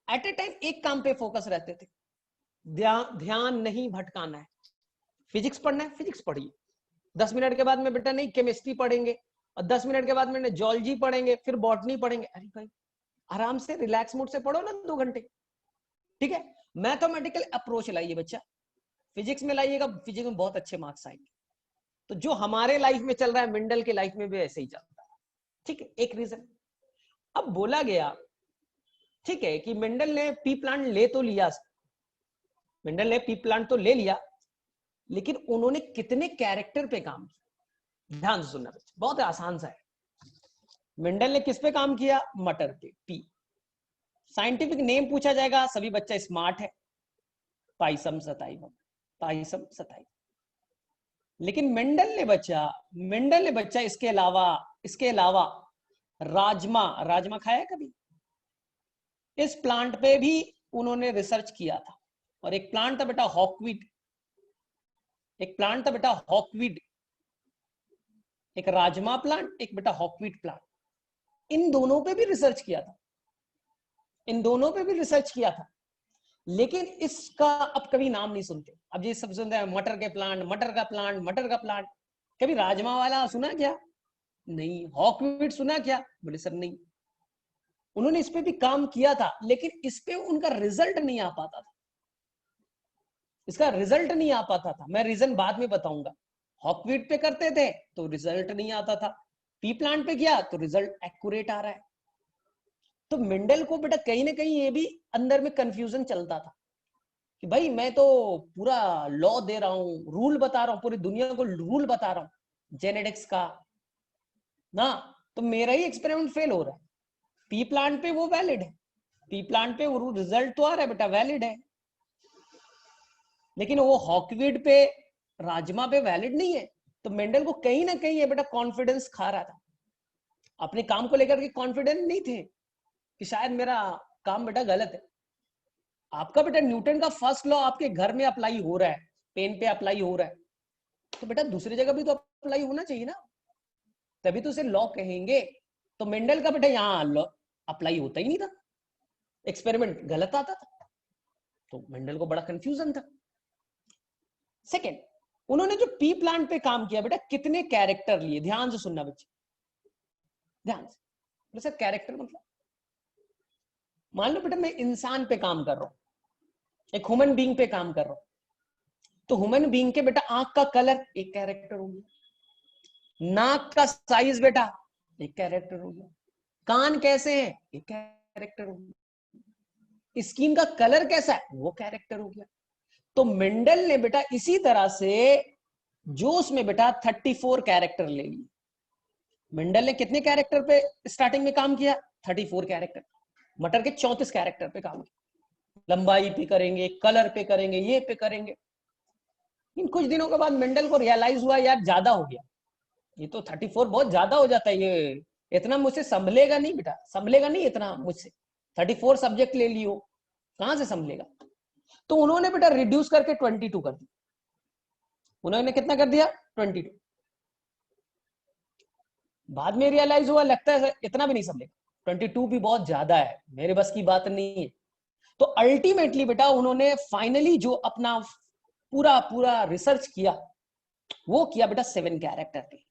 एट ए टाइम एक काम पे फोकस रहते थे, ध्यान नहीं भटकाना है, फिजिक्स पढ़ना है फिजिक्स पढ़िए, 10 मिनट के बाद में बेटा नहीं केमिस्ट्री पढ़ेंगे, और 10 मिनट के बाद में जूलॉजी पढ़ेंगे, फिर बॉटनी पढ़ेंगे। अरे भाई आराम से रिलैक्स मोड से पढ़ो ना 2 घंटे, ठीक है। मैथमेटिकल अप्रोच लाइए बच्चा, फिजिक्स में लाइएगा, फिजिक्स में बहुत अच्छे मार्क्स आएंगे। तो जो हमारे लाइफ में चल रहा है मेंडल के लाइफ में भी ऐसे ही चलता है, ठीक है, एक रीजन। अब बोला गया, ठीक है, कि मेंडल ने पी प्लांट ले तो लिया, मेंडल ने पी प्लांट तो ले लिया, लेकिन उन्होंने कितने कैरेक्टर पे काम किया, ध्यान से सुनना बच्चा, बहुत आसान सा है। मेंडल ने किस पे काम किया? मटर पे, पी। साइंटिफिक नेम पूछा जाएगा, सभी बच्चा स्मार्ट है, पाइसम सताइवम, पाइसम सताइवम। लेकिन मेंडल ने बच्चा इसके अलावा राजमा, राजमा खाया कभी? इस प्लांट पे भी उन्होंने रिसर्च किया था। और एक प्लांट था बेटा हॉकवीड, एक प्लांट था बेटा हॉकवीड, एक राजमा प्लांट, एक बेटा हॉकवीड प्लांट। इन दोनों पे भी रिसर्च किया था, इन दोनों पे भी रिसर्च किया था, लेकिन इसका अब कभी नाम नहीं सुनते। अब ये सब सुनते हैं मटर के प्लांट, मटर का प्लांट, मटर का प्लांट। कभी राजमा वाला सुना क्या? नहीं। हॉकवीड सुना क्या? बोले सर नहीं। उन्होंने इस पे भी काम किया था, लेकिन इस पे उनका रिजल्ट नहीं आ पाता था, इसका रिजल्ट नहीं आ पाता था। मैं रीजन बाद में बताऊंगा। हॉकवीड पे करते थे तो रिजल्ट नहीं आता था, पी प्लांट पे किया तो रिजल्ट एक्यूरेट आ रहा है। तो मेंडल को बेटा कहीं ना कहीं ये भी अंदर में कंफ्यूजन चलता था कि भाई मैं तो पूरा लॉ दे रहा हूं, रूल बता रहा हूं, पूरी दुनिया को रूल बता रहा हूं जेनेटिक्स का ना, तो मेरा ही एक्सपेरिमेंट फेल हो रहा है। पी प्लांट पे वो वैलिड है, पी प्लांट पे वो रिजल्ट तो आ रहा है बेटा, वैलिड है, लेकिन वो हॉकवीड पे, राजमा पे वैलिड नहीं है। तो मेंडल को कहीं ना कहीं ये बेटा कॉन्फिडेंस खा रहा था, अपने काम को लेकर के कॉन्फिडेंट नहीं थे कि शायद मेरा काम बेटा गलत है। आपका बेटा न्यूटन का फर्स्ट लॉ आपके घर में अप्लाई हो रहा है, पेन पे अप्लाई हो रहा है, तो बेटा दूसरी जगह भी तो अप्लाई होना चाहिए ना, तभी तो उसे लॉ कहेंगे। तो मेंडल का बेटा यहाँ लॉ अप्लाई होता ही नहीं था, एक्सपेरिमेंट गलत आता था, तो मेंडल को बड़ा कंफ्यूजन था। सेकेंड, उन्होंने जो पी प्लांट पे काम किया बेटा, कितने कैरेक्टर लिए? ध्यान से सुनना बच्चे, ध्यान से। सर कैरेक्टर मतलब, मान लो बेटा मैं इंसान पे काम कर रहा हूं, एक ह्यूमन बीइंग पे काम कर रहा हूं, तो ह्यूमन बीइंग के बेटा आंख का कलर एक कैरेक्टर हो गया, नाक का साइज बेटा एक कैरेक्टर हो गया, कान कैसे हैं एक कैरेक्टर हो गया, स्किन का कलर कैसा है वो कैरेक्टर हो गया। तो मेंडल ने बेटा इसी तरह से जोश में बेटा 34 कैरेक्टर ले लिए। मेंडल ने कितने कैरेक्टर पे स्टार्टिंग में काम किया? 34 कैरेक्टर। मटर के 34 कैरेक्टर पे काम किया, लंबाई पे करेंगे, कलर पे करेंगे, ये पे करेंगे। इन कुछ दिनों के बाद मेंडल को रियलाइज हुआ यार ज्यादा हो गया, ये तो 34 बहुत ज्यादा हो जाता है, ये इतना मुझसे संभलेगा नहीं बेटा, संभलेगा नहीं इतना मुझसे, 34 सब्जेक्ट ले लियो, कहां से संभलेगा। तो उन्होंने बेटा रिड्यूस करके 22 कर दिया। उन्होंने कितना कर दिया? 22। बाद में रियलाइज हुआ लगता है इतना भी नहीं संभलेगा, 22 भी बहुत ज्यादा है, मेरे बस की बात नहीं है। तो अल्टीमेटली बेटा उन्होंने फाइनली जो अपना पूरा पूरा रिसर्च किया वो किया बेटा 7 कैरेक्टर पे।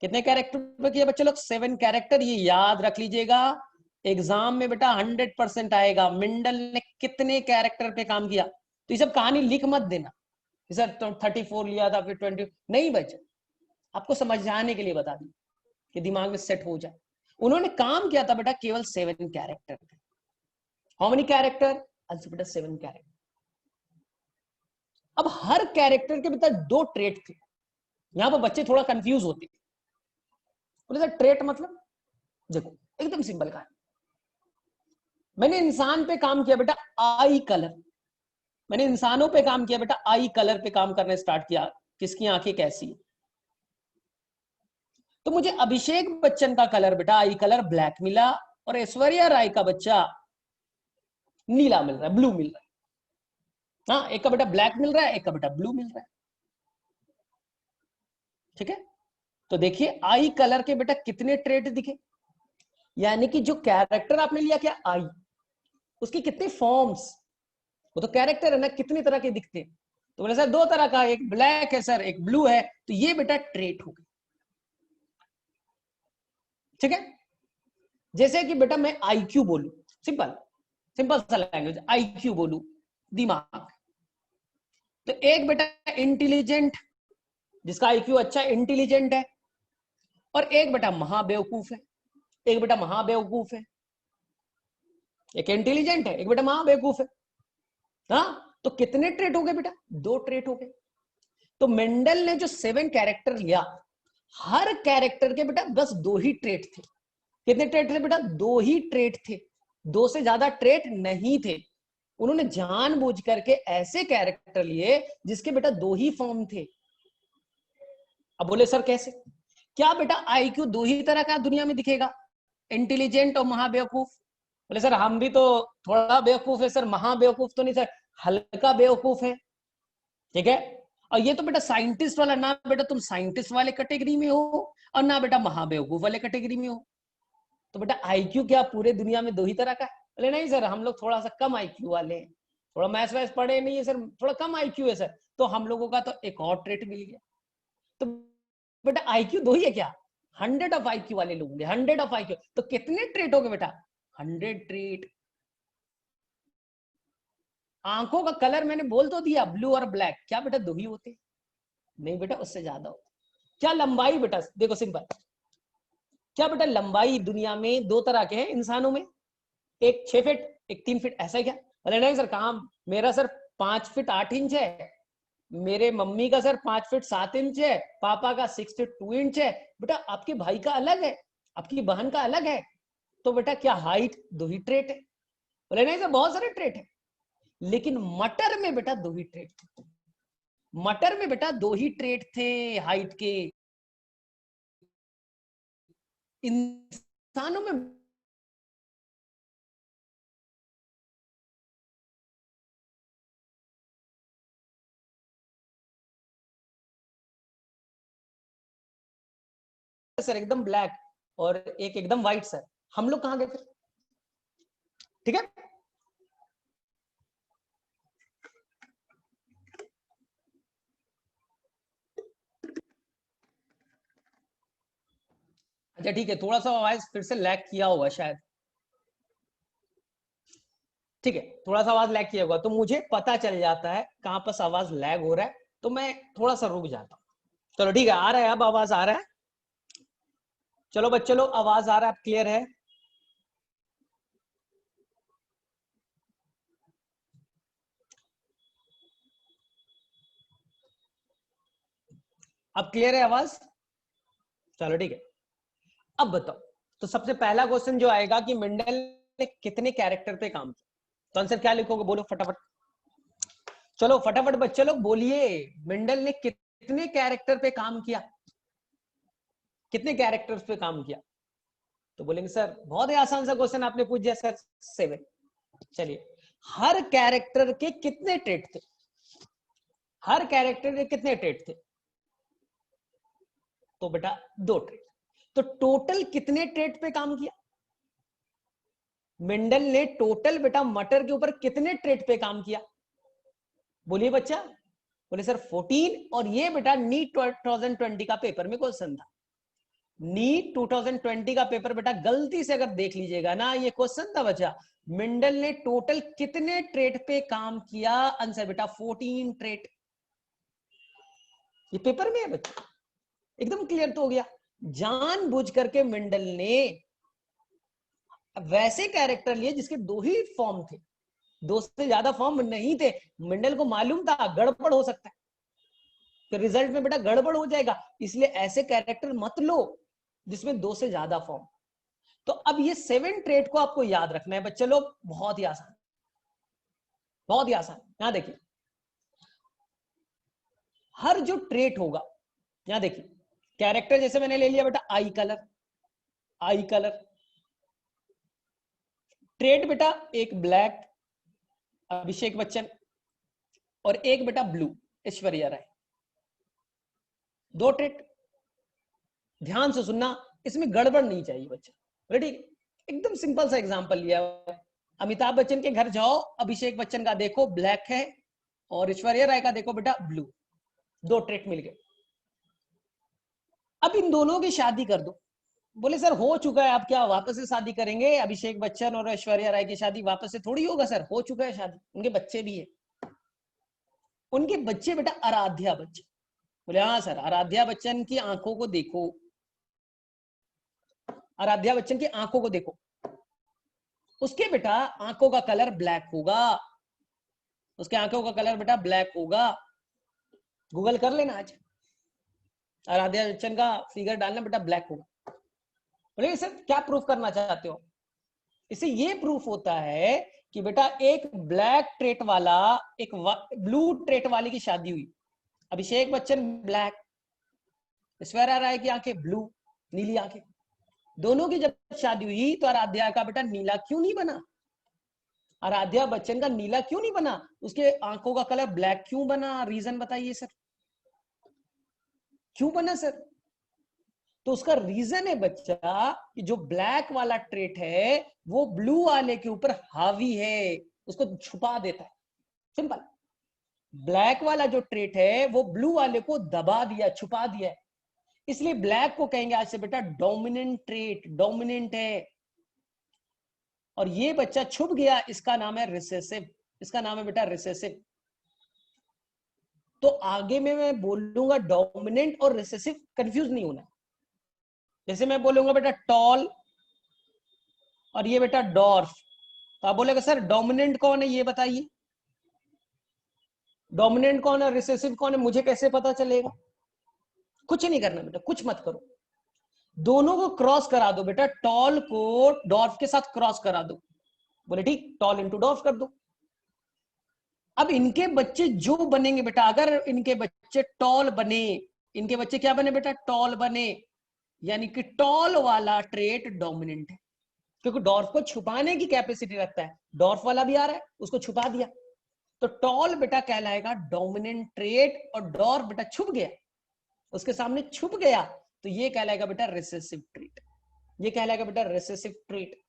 कितने कैरेक्टर पे किया बच्चे लोग? 7 कैरेक्टर। ये याद रख लीजिएगा, एग्जाम में बेटा 100% आएगा मेंडल ने कितने कैरेक्टर पे काम किया। तो ये सब कहानी लिख मत देना सर तो 34 लिया था फिर 20, नहीं बच्चे, आपको समझाने के लिए बता दी कि दिमाग में सेट हो जाए। उन्होंने काम किया था बेटा केवल 7 कैरेक्टर पे। How many character? अच्छा बेटा 7 कैरेक्टर। अब हर कैरेक्टर के बेटा 2 ट्रेट थे, यहां पर बच्चे थोड़ा कंफ्यूज होते। बोले सर ट्रेट मतलब? देखो एकदम सिंपल कहानी, मैंने इंसान पे काम किया बेटा आई कलर, मैंने इंसानों पे काम किया बेटा आई कलर पे काम करना स्टार्ट किया, किसकी आंखें कैसी है। तो मुझे अभिषेक बच्चन का कलर बेटा आई कलर ब्लैक मिला, और ऐश्वर्या राय का बच्चा नीला मिल रहा है, ब्लू मिल रहा है। हाँ, एक का बेटा ब्लैक मिल रहा है, एक का बेटा ब्लू मिल रहा है। ठीक है, तो देखिए आई कलर के बेटा कितने ट्रेट दिखे, यानी कि जो कैरेक्टर आपने लिया क्या आई, उसकी कितने फॉर्म्स, वो तो कैरेक्टर है ना, कितनी तरह के दिखते हैं। तो बोले सर 2 तरह का, एक ब्लैक है सर, एक ब्लू है, तो ये बेटा ट्रेट हो गई। ठीक है, जैसे कि बेटा मैं आईक्यू बोलूं, सिंपल सिंपल सा लैंग्वेज, आईक्यू बोलूं दिमाग, तो एक बेटा इंटेलिजेंट, जिसका आईक्यू अच्छा इंटेलिजेंट है, और एक बेटा महाबेवकूफ है, एक बेटा महाबेवकूफ है, एक इंटेलिजेंट है, एक बेटा महाबेवकूफ है। हाँ, तो कितने ट्रेट हो गए बेटा? 2 ट्रेट हो गए। तो मेंडल ने जो 7 कैरेक्टर लिया, हर कैरेक्टर के बेटा बस 2 ही ट्रेट थे। कितने ट्रेट थे बेटा? 2 ही ट्रेट थे, 2 से ज्यादा ट्रेट नहीं थे। उन्होंने जानबूझ करके ऐसे कैरेक्टर लिए जिसके बेटा 2 ही फॉर्म थे। अब बोले सर कैसे? क्या बेटा आईक्यू 2 ही तरह का दुनिया में दिखेगा, इंटेलिजेंट और महाबेवकूफ? बोले सर हम भी तो थोड़ा बेवकूफ है सर, महाबेवकूफ तो नहीं सर, हल्का बेवकूफ है। ठीक है, और ये तो बेटा साइंटिस्ट वाला, ना बेटा तुम साइंटिस्ट वाले कैटेगरी में हो और ना बेटा महाबेवकूफ वाले कैटेगरी में हो। तो बेटा आईक्यू क्या पूरे दुनिया में 2 ही तरह का है? बोले नहीं सर हम लोग थोड़ा सा कम आईक्यू वाले हैं, थोड़ा मैथ्स वैस पढ़े नहीं है सर, थोड़ा कम आईक्यू है सर। तो हम लोगों का तो एक और ट्रेट मिल गया। तो बेटा आईक्यू 2 ही है क्या? 100 ऑफ आईक्यू वाले लोग होंगे, 100 ऑफ आईक्यू, तो कितने ट्रेट हो गए बेटा? 100 ट्रेट। आंखों का कलर मैंने बोल तो दिया ब्लू और ब्लैक, क्या बेटा 2 ही होते? नहीं बेटा उससे ज्यादा होते। क्या लंबाई बेटा? देखो सिंपल, क्या बेटा लंबाई दुनिया में 2 तरह के हैं इंसानों में, एक 6 फीट एक 3 फीट, ऐसा है क्या? अरे नहीं सर कहा, मेरा सर 5 फीट 8 इंच है, मेरे मम्मी का सर 5 फीट 7 इंच है, पापा का 6 फीट 2 इंच है। बेटा आपके भाई का अलग है, आपकी बहन का अलग है, तो बेटा क्या हाइट 2 ही ट्रेट है? बोले नहीं सर बहुत सारे ट्रेट है, लेकिन मटर में बेटा 2 ही ट्रेट थे। मटर में बेटा 2 ही ट्रेट थे हाइट के। इंसानों में सर एकदम ब्लैक और एक एकदम व्हाइट सर, हम लोग कहां गए फिर? ठीक है, अच्छा ठीक है, थोड़ा सा आवाज फिर से लैग किया होगा शायद। ठीक है, थोड़ा सा आवाज लैग किया होगा, तो मुझे पता चल जाता है कहां पर आवाज लैग हो रहा है, तो मैं थोड़ा सा रुक जाता हूं। चलो ठीक है, आ रहा है, अब आवाज आ रहा है। चलो बच्चे लोग आवाज आ रहा है, क्लियर है? अब क्लियर है आवाज? चलो ठीक है, अब बताओ। तो सबसे पहला क्वेश्चन जो आएगा कि मेंडल ने कितने कैरेक्टर पे काम किया, तो आंसर क्या लिखोगे? बोलो फटाफट, चलो फटाफट बच्चे लोग बोलिए, मेंडल ने कितने कैरेक्टर पे काम किया, कितने कैरेक्टर्स पे काम किया? तो बोलेंगे सर बहुत ही आसान सा क्वेश्चन आपने पूछ दिया सर, 7। चलिए, हर कैरेक्टर के कितने ट्रेट थे? हर कैरेक्टर के कितने ट्रेट थे? तो बेटा 2 ट्रेट। तो टोटल कितने ट्रेट पे काम किया? मेंडल ने टोटल बेटा मटर के ऊपर कितने ट्रेट पे काम किया? बोलिए बच्चा। बोले सर 14, और ये बेटा नीट 2020 का पेपर में क्वेश्चन था। नीट 2020 का पेपर बेटा गलती से अगर देख लीजिएगा ना, ये क्वेश्चन था बच्चा, मेंडल ने टोटल कितने ट्रेट पे काम किया? आंसर बेटा 14 ट्रेट। ये पेपर में है बच्चा, एकदम क्लियर तो हो गया। जानबूझ करके मेंडल ने वैसे कैरेक्टर लिए जिसके 2 ही फॉर्म थे, 2 से ज्यादा फॉर्म नहीं थे। मेंडल को मालूम था गड़बड़ हो सकता है, तो रिजल्ट में बेटा गड़बड़ हो जाएगा, इसलिए ऐसे कैरेक्टर मत लो जिसमें 2 से ज्यादा फॉर्म। तो अब ये 7 ट्रेट को आपको याद रखना है बच्चे लोग, बहुत ही आसान, बहुत ही आसान। यहां देखिए, हर जो ट्रेट होगा, यहां देखिए, कैरेक्टर जैसे मैंने ले लिया बेटा आई कलर, आई कलर ट्रेट बेटा, एक ब्लैक अभिषेक बच्चन और एक बेटा ब्लू ऐश्वर्या राय, 2 ट्रेट। ध्यान से सुनना, इसमें गड़बड़ नहीं चाहिए बच्चा, ठीक? एकदम सिंपल सा एग्जांपल लिया। अमिताभ बच्चन के घर जाओ, अभिषेक बच्चन का देखो ब्लैक है और ऐश्वर्या राय का देखो बेटा ब्लू, 2 ट्रेट मिल गए। अब इन दोनों की शादी कर दो। बोले सर हो चुका है, आप क्या वापस से शादी करेंगे? अभिषेक बच्चन और ऐश्वर्या राय की शादी वापस से थोड़ी होगा सर, हो चुका है शादी, उनके बच्चे भी है। उनके बच्चे बेटा आराध्या बच्चन। बोले हाँ सर, आराध्या बच्चन की आंखों को देखो, आराध्या बच्चन की आंखों को देखो, उसके बेटा आंखों का कलर ब्लैक होगा, उसके आंखों का कलर बेटा ब्लैक होगा। गूगल कर लेना आज, आराध्या बच्चन का फिगर डालना बेटा ब्लैक होगा। बोले इसे क्या प्रूफ करना चाहते हो? इसे ये प्रूफ होता है कि बेटा एक ब्लैक ट्रेट वाला एक ब्लू ट्रेट वाली की शादी हुई, अभिषेक बच्चन ब्लैक, ऐश्वर्या राय की आंखें ब्लू, नीली आंखें, दोनों की जब शादी हुई तो आराध्या का बेटा नीला क्यों नहीं बना? आराध्या बच्चन का नीला क्यों नहीं बना? उसके आंखों का कलर ब्लैक क्यों बना? रीजन बताइए सर, क्यों बना सर? तो उसका रीजन है बच्चा कि जो ब्लैक वाला ट्रेट है वो ब्लू वाले के ऊपर हावी है, उसको छुपा देता है। सिंपल। ब्लैक वाला जो ट्रेट है वो ब्लू वाले को दबा दिया, छुपा दिया है, इसलिए ब्लैक को कहेंगे आज से बेटा डोमिनेंट ट्रेट, डोमिनेंट है। और ये बच्चा छुप गया, इसका नाम है रिसेसिव, इसका नाम है बेटा रिसेसिव। तो आगे में मैं बोलूंगा डोमिनेंट और रिसेसिव, कंफ्यूज नहीं होना। जैसे मैं बोलूंगा बेटा टॉल और ये बेटा डॉर्फ, तो आप बोलेगा सर डोमिनेंट कौन है ये बताइए, डोमिनेंट कौन है रिसेसिव कौन है, मुझे कैसे पता चलेगा? कुछ नहीं करना बेटा, कुछ मत करो, दोनों को क्रॉस करा दो बेटा, टॉल को डॉर्फ के साथ क्रॉस करा दो। बोले ठीक, टॉल इंटू डॉर्फ कर दो। अब इनके बच्चे जो बनेंगे बेटा, अगर इनके बच्चे टॉल बने, इनके बच्चे क्या बने बेटा? टॉल बने, यानी कि टॉल वाला ट्रेट डोमिनेंट है, क्योंकि डॉर्फ को छुपाने की कैपेसिटी रखता है। डॉर्फ वाला भी आ रहा है, उसको छुपा दिया, तो टॉल बेटा कहलाएगा डोमिनेंट ट्रेट, और डॉर्फ बेटा छुप गया, उसके सामने छुप गया, तो ये कहलाएगा बेटा रिसेसिव ट्रेट, ये कहलाएगा बेटा रिसेसिव ट्रेट।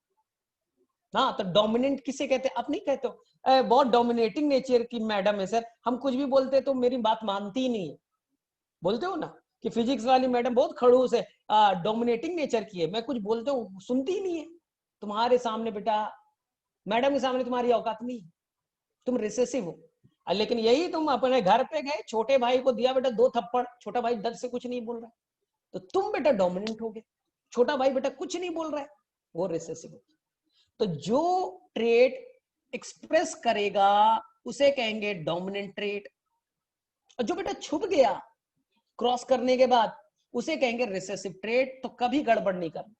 हाँ, तो डोमिनेंट किसे कहते हैं? आप नहीं कहते हो बहुत डोमिनेटिंग नेचर की मैडम है सर, हम कुछ भी बोलते हैं तो मेरी बात मानती ही नहीं है, बोलते हो ना कि फिजिक्स वाली मैडम बहुत खड़ूस है, डोमिनेटिंग नेचर की है, मैं कुछ बोलते हूँ सुनती ही नहीं है। तुम्हारे सामने बेटा, मैडम के सामने तुम्हारी औकात नहीं, तुम रिसेसिव हो। लेकिन यही तुम अपने घर पे गए, छोटे भाई को दिया बेटा 2 थप्पड़, छोटा भाई डर से कुछ नहीं बोल रहा है, तो तुम बेटा डोमिनेंट हो गए, छोटा भाई बेटा कुछ नहीं बोल रहा है, वो रिसेसिव हो। तो जो ट्रेट एक्सप्रेस करेगा उसे कहेंगे डोमिनेंट ट्रेट, और जो बेटा छुप गया क्रॉस करने के बाद उसे कहेंगे रिसेसिव ट्रेट। तो कभी गड़बड़ नहीं करना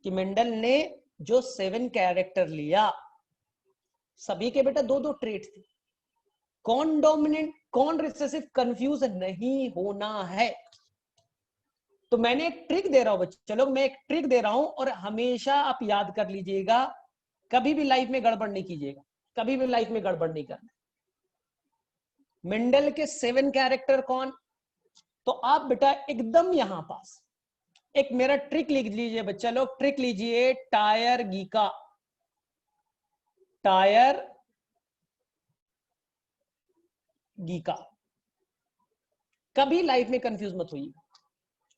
कि मेंडल ने जो 7 कैरेक्टर लिया, सभी के बेटा 2-2 ट्रेट थे, कौन डोमिनेंट कौन रिसेसिव कंफ्यूज नहीं होना है। तो मैंने एक ट्रिक दे रहा हूं बच्चे, चलो मैं एक ट्रिक दे रहा हूं और हमेशा आप याद कर लीजिएगा, कभी भी लाइफ में गड़बड़ नहीं कीजिएगा, कभी भी लाइफ में गड़बड़ नहीं करना। मेंडल के 7 कैरेक्टर कौन? तो आप बेटा एकदम यहां पास एक मेरा ट्रिक लिख लीजिए बच्चा लोग, ट्रिक लीजिए, टायर गीका, टायर गीका। कभी लाइफ में कंफ्यूज मत होइए,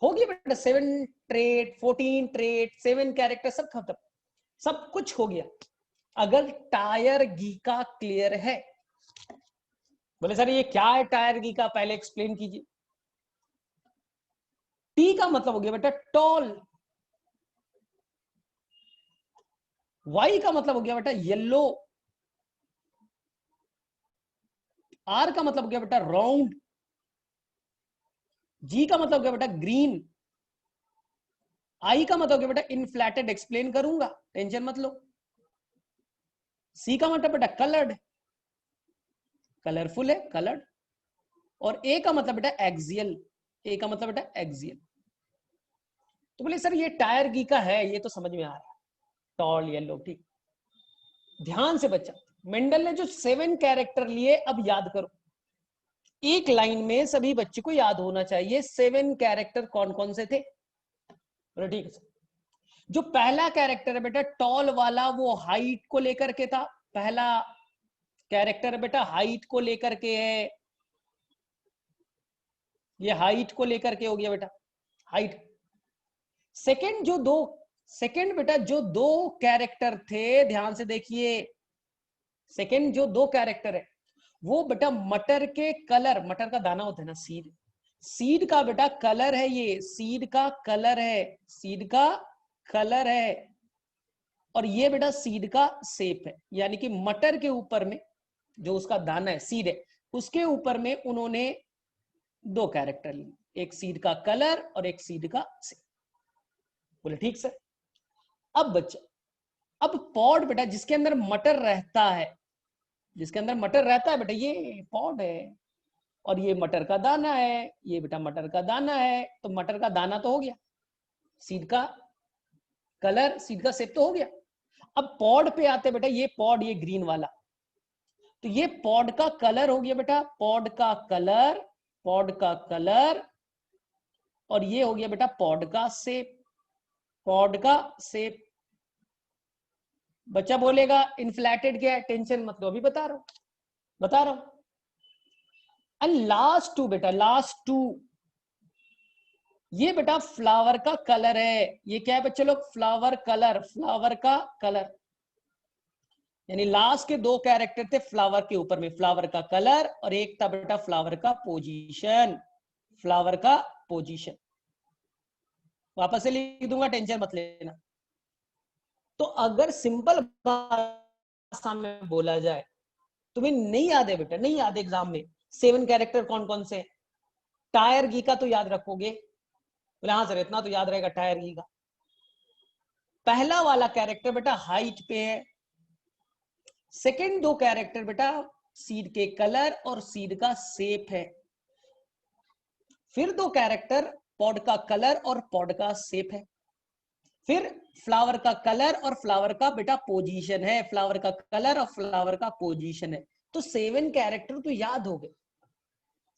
होगी बेटा 7 ट्रेट, 14 ट्रेट, 7 कैरेक्टर, सब खत्म, सब कुछ हो गया अगर टायर गीका क्लियर है। बोले सर ये क्या है टायर गीका, पहले एक्सप्लेन कीजिए। टी का मतलब हो गया बेटा टॉल, वाई का मतलब हो गया बेटा येलो, आर का मतलब हो गया बेटा राउंड, जी का मतलब हो गया बेटा ग्रीन, आई का मतलब हो गया बेटा इनफ्लैटेड, एक्सप्लेन करूंगा टेंशन मत लो। सी का मतलब बेटा कलर्ड, कलरफुल है, कलर्ड। और ए का मतलब बेटा एक्सियल, ए का मतलब बेटा एक्सियल। तो बोले सर ये टायर की का है, ये तो समझ में आ रहा है, टॉल येलो, ठीक। ध्यान से बच्चा, मेंडल ने जो 7 कैरेक्टर लिए, अब याद करो, एक लाइन में सभी बच्चे को याद होना चाहिए 7 कैरेक्टर कौन कौन से थे। ठीक है, जो पहला कैरेक्टर है बेटा टॉल वाला, वो हाइट को लेकर के था, पहला कैरेक्टर है बेटा हाइट को लेकर के है, ये हाइट को लेकर के हो गया बेटा, हाइट। सेकंड बेटा जो 2 कैरेक्टर थे, ध्यान से देखिए, सेकंड जो 2 कैरेक्टर है वो बेटा मटर के कलर, मटर का दाना होता है ना, सीड, सीड का बेटा कलर है, ये सीड का कलर है, सीड का कलर है, और ये बेटा सीड का शेप है, यानी कि मटर के ऊपर में जो उसका दाना है, सीड है, उसके ऊपर में उन्होंने दो कैरेक्टर लिए, एक सीड का कलर और एक सीड का शेप। बोले ठीक सर। अब बच्चा, अब पॉड बेटा जिसके अंदर मटर रहता है, जिसके अंदर मटर रहता है बेटा, ये पॉड है और ये मटर का दाना है, ये बेटा मटर का दाना है। तो मटर का दाना तो हो गया, सीड का कलर, सीड का शेप तो हो गया। अब पॉड पे आते बेटा, ये पॉड, ये ग्रीन वाला, तो ये पॉड का कलर हो गया बेटा, पॉड का कलर, पॉड का कलर, और ये हो गया बेटा पॉड का शेप, पॉड का शेप। बच्चा बोलेगा इन्फ्लेटेड क्या है, टेंशन मत लो, अभी बता रहा हूं। एंड लास्ट टू बेटा, लास्ट टू, ये बेटा फ्लावर का कलर है। ये क्या है बच्चे लोग, फ्लावर कलर, फ्लावर का कलर। यानी लास्ट के दो कैरेक्टर थे फ्लावर के ऊपर में, फ्लावर का कलर और एक था बेटा फ्लावर का पोजीशन, फ्लावर का पोजीशन। वापस से लिख दूंगा, टेंशन मत लेना। तो अगर सिंपल भाषा में बोला जाए, तुम्हें नहीं याद है बेटा, नहीं याद है एग्जाम में 7 कैरेक्टर कौन कौन से? टायर घी का तो याद रखोगे, बोले हाँ सर इतना तो याद रहेगा टायर घी का। पहला वाला कैरेक्टर बेटा हाइट पे है, सेकंड दो कैरेक्टर बेटा सीड के कलर और सीड का शेप है, फिर दो कैरेक्टर पॉड का कलर और पॉड का शेप है, फिर फ्लावर का कलर और फ्लावर का बेटा पोजीशन है, फ्लावर का कलर और फ्लावर का पोजीशन है। तो 7 कैरेक्टर तो याद हो गए,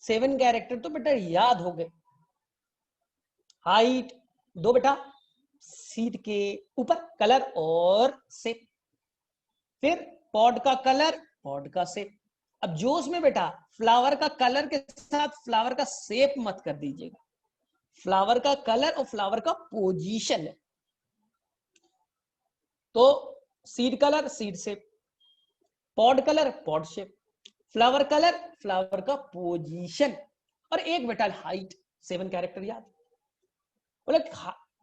7 कैरेक्टर तो बेटा याद हो गए। हाइट दो बेटा, सीड के ऊपर कलर और शेप, फिर पॉड का कलर, पॉड का शेप। अब जो उसमें बेटा फ्लावर का कलर के साथ फ्लावर का शेप मत कर दीजिएगा, फ्लावर का कलर और फ्लावर का पोजीशन है। तो seed colour, seed shape, pod colour, pod shape, flower colour, flower का पोजीशन, और एक बेटा हाइट। 7 कैरेक्टर याद। बोले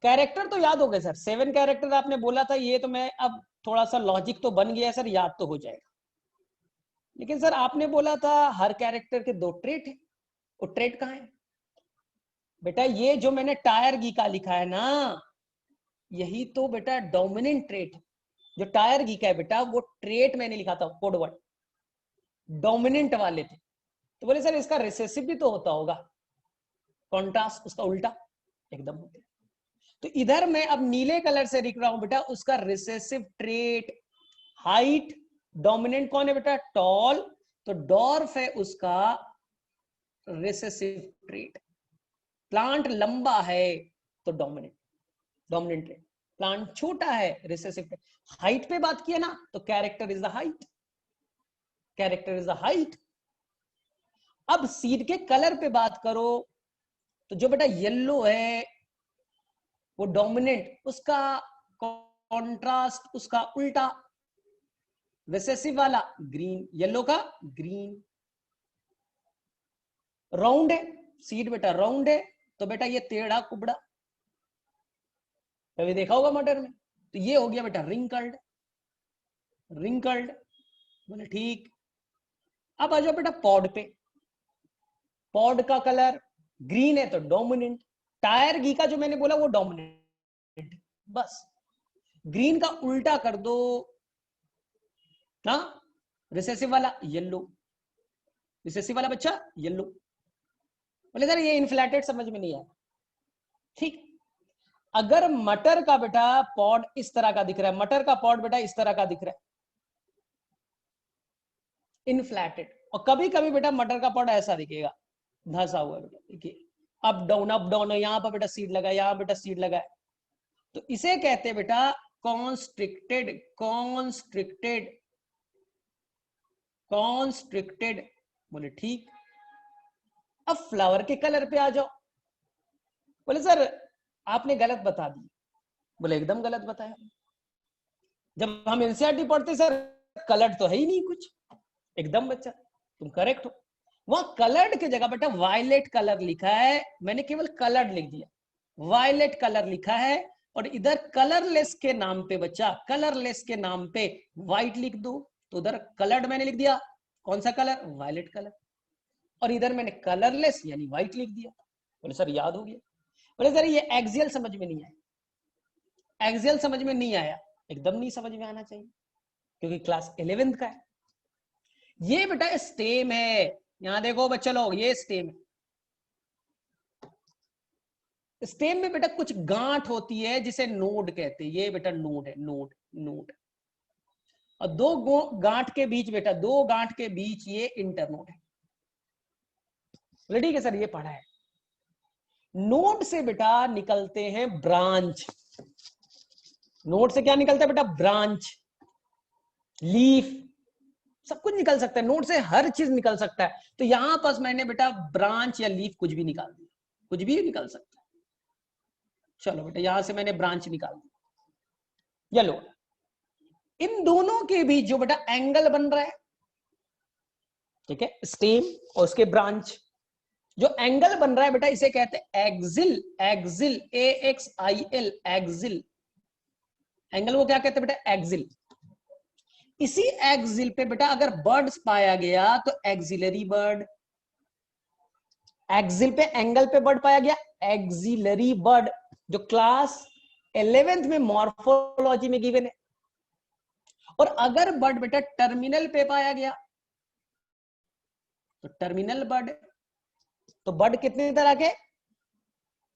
कैरेक्टर तो याद हो गए सर, 7 कैरेक्टर आपने बोला था, ये तो मैं अब थोड़ा सा लॉजिक तो बन गया सर, याद तो हो जाएगा। लेकिन सर आपने बोला था हर कैरेक्टर के 2 ट्रेट है, वो ट्रेट कहाँ है बेटा? ये जो मैंने टायर घी का लिखा है ना, यही तो बेटा डोमिनेंट ट्रेट है। जो टायर घी का है बेटा, वो ट्रेट मैंने लिखा था कोड वर्ड, डोमिनेंट वाले थे। तो बोले सर इसका रिसेसिव भी तो होता होगा, कॉन्ट्रास्ट उसका उल्टा, एकदम होता है। तो इधर मैं अब नीले कलर से लिख रहा हूं बेटा, उसका रिसेसिव ट्रेट हाइट, डोमिनेंट कौन है बेटा? टॉल, तो डॉर्फ है उसका रिसेसिव ट्रेट। प्लांट लंबा है तो डोमिनेंट, डोमिनेंट ट्रेट। प्लांट छोटा है, रिसेसिव ट्रेट। हाइट पे बात किया ना, तो character is the height, character is the height. अब सीड के कलर पे बात करो, तो जो बेटा येलो है वो डोमिनेंट, उसका कॉन्ट्रास्ट उसका उल्टा, रिसेसिव वाला ग्रीन, येलो का ग्रीन। राउंड है सीड बेटा, राउंड है, तो बेटा ये टेढ़ा कुबड़ा, कभी देखा होगा मटर में। तो ये हो गया बेटा रिंकल्ड, रिंकल्ड। बोले ठीक। अब आ जाओ बेटा पॉड पे, पॉड का कलर ग्रीन है तो डोमिनेंट, टायर घी का जो मैंने बोला वो डोमिनेंट, बस ग्रीन का उल्टा कर दो ना, रिसेसिव वाला येलो, रिसेसिव वाला बच्चा येलो। बोले सर ये इन्फ्लेटेड समझ में नहीं आया। ठीक, अगर मटर का बेटा पॉड इस तरह का दिख रहा है, मटर का पॉड बेटा इस तरह का दिख रहा है, इनफ्लैटेड, और कभी कभी बेटा मटर का पॉड ऐसा दिखेगा, धंसा हुआ बेटा, देखिए अप डाउन, यहां पर बेटा सीड लगा, यहां बेटा सीड लगा है, तो इसे कहते हैं बेटा कॉन्स्ट्रिक्टेड, कॉन्स्ट्रिक्टेड, कॉन्स्ट्रिक्टेड। बोले ठीक। अब फ्लावर के कलर पे आ जाओ। बोले सर आपने गलत बता दी। बोले एकदम गलत बताया, जब हम एनसीईआरटी पढ़ते सर कलर तो है ही नहीं कुछ। एकदम बच्चा तुम करेक्ट हो, वहां कलर्ड की जगह बेटा वायलेट कलर लिखा है, मैंने केवल कलर्ड लिख दिया, वायलेट कलर लिखा है, और इधर कलरलेस के नाम पे बच्चा, कलरलेस के नाम पे व्हाइट लिख दो, तो उधर कलर्ड मैंने लिख दिया, कौन सा कलर? Violet colour. और इधर मैंने कलरलेस यानी व्हाइट लिख दिया। बोले सर याद हो गया। बोले सर ये एक्सियल समझ में नहीं आया। एक्सियल समझ में नहीं आया, एकदम नहीं समझ में आना चाहिए क्योंकि क्लास 11th का है। ये बेटा स्टेम है, यहां देखो बच्चा लोग, ये स्टेम है। स्टेम में बेटा कुछ गांठ होती है जिसे नोड कहते हैं। ये बेटा नोड है, नोड नोड। और दो गांठ के बीच बेटा, दो गांठ के बीच ये इंटरनोड है। बोले ठीक है सर ये पढ़ा है। नोड से बेटा निकलते हैं ब्रांच। नोड से क्या निकलता है बेटा? ब्रांच, लीफ, सब कुछ निकल सकता है। नोड से हर चीज निकल सकता है। तो यहां पास मैंने बेटा ब्रांच या लीफ कुछ भी निकाल दिया, कुछ भी निकल सकता है। चलो बेटा यहां से मैंने ब्रांच निकाल दी। चलो इन दोनों के बीच जो बेटा एंगल बन रहा है, ठीक है, स्टेम और उसके ब्रांच, जो एंगल बन रहा है बेटा इसे कहते हैं axil. Axil, AXIL, axil. Angle को क्या कहते हैं बेटा? एक्सिल। इसी एक्सिल पे बेटा अगर बर्ड्स पाया गया तो एक्सिलरी बर्ड। एक्सिल पे, एंगल पे बर्ड पाया गया, एक्सिलरी बर्ड, जो क्लास 11th में मॉर्फोलॉजी में गिवन है। और अगर बर्ड बेटा टर्मिनल पे पाया गया तो टर्मिनल बर्ड। तो बर्ड कितने तरह के?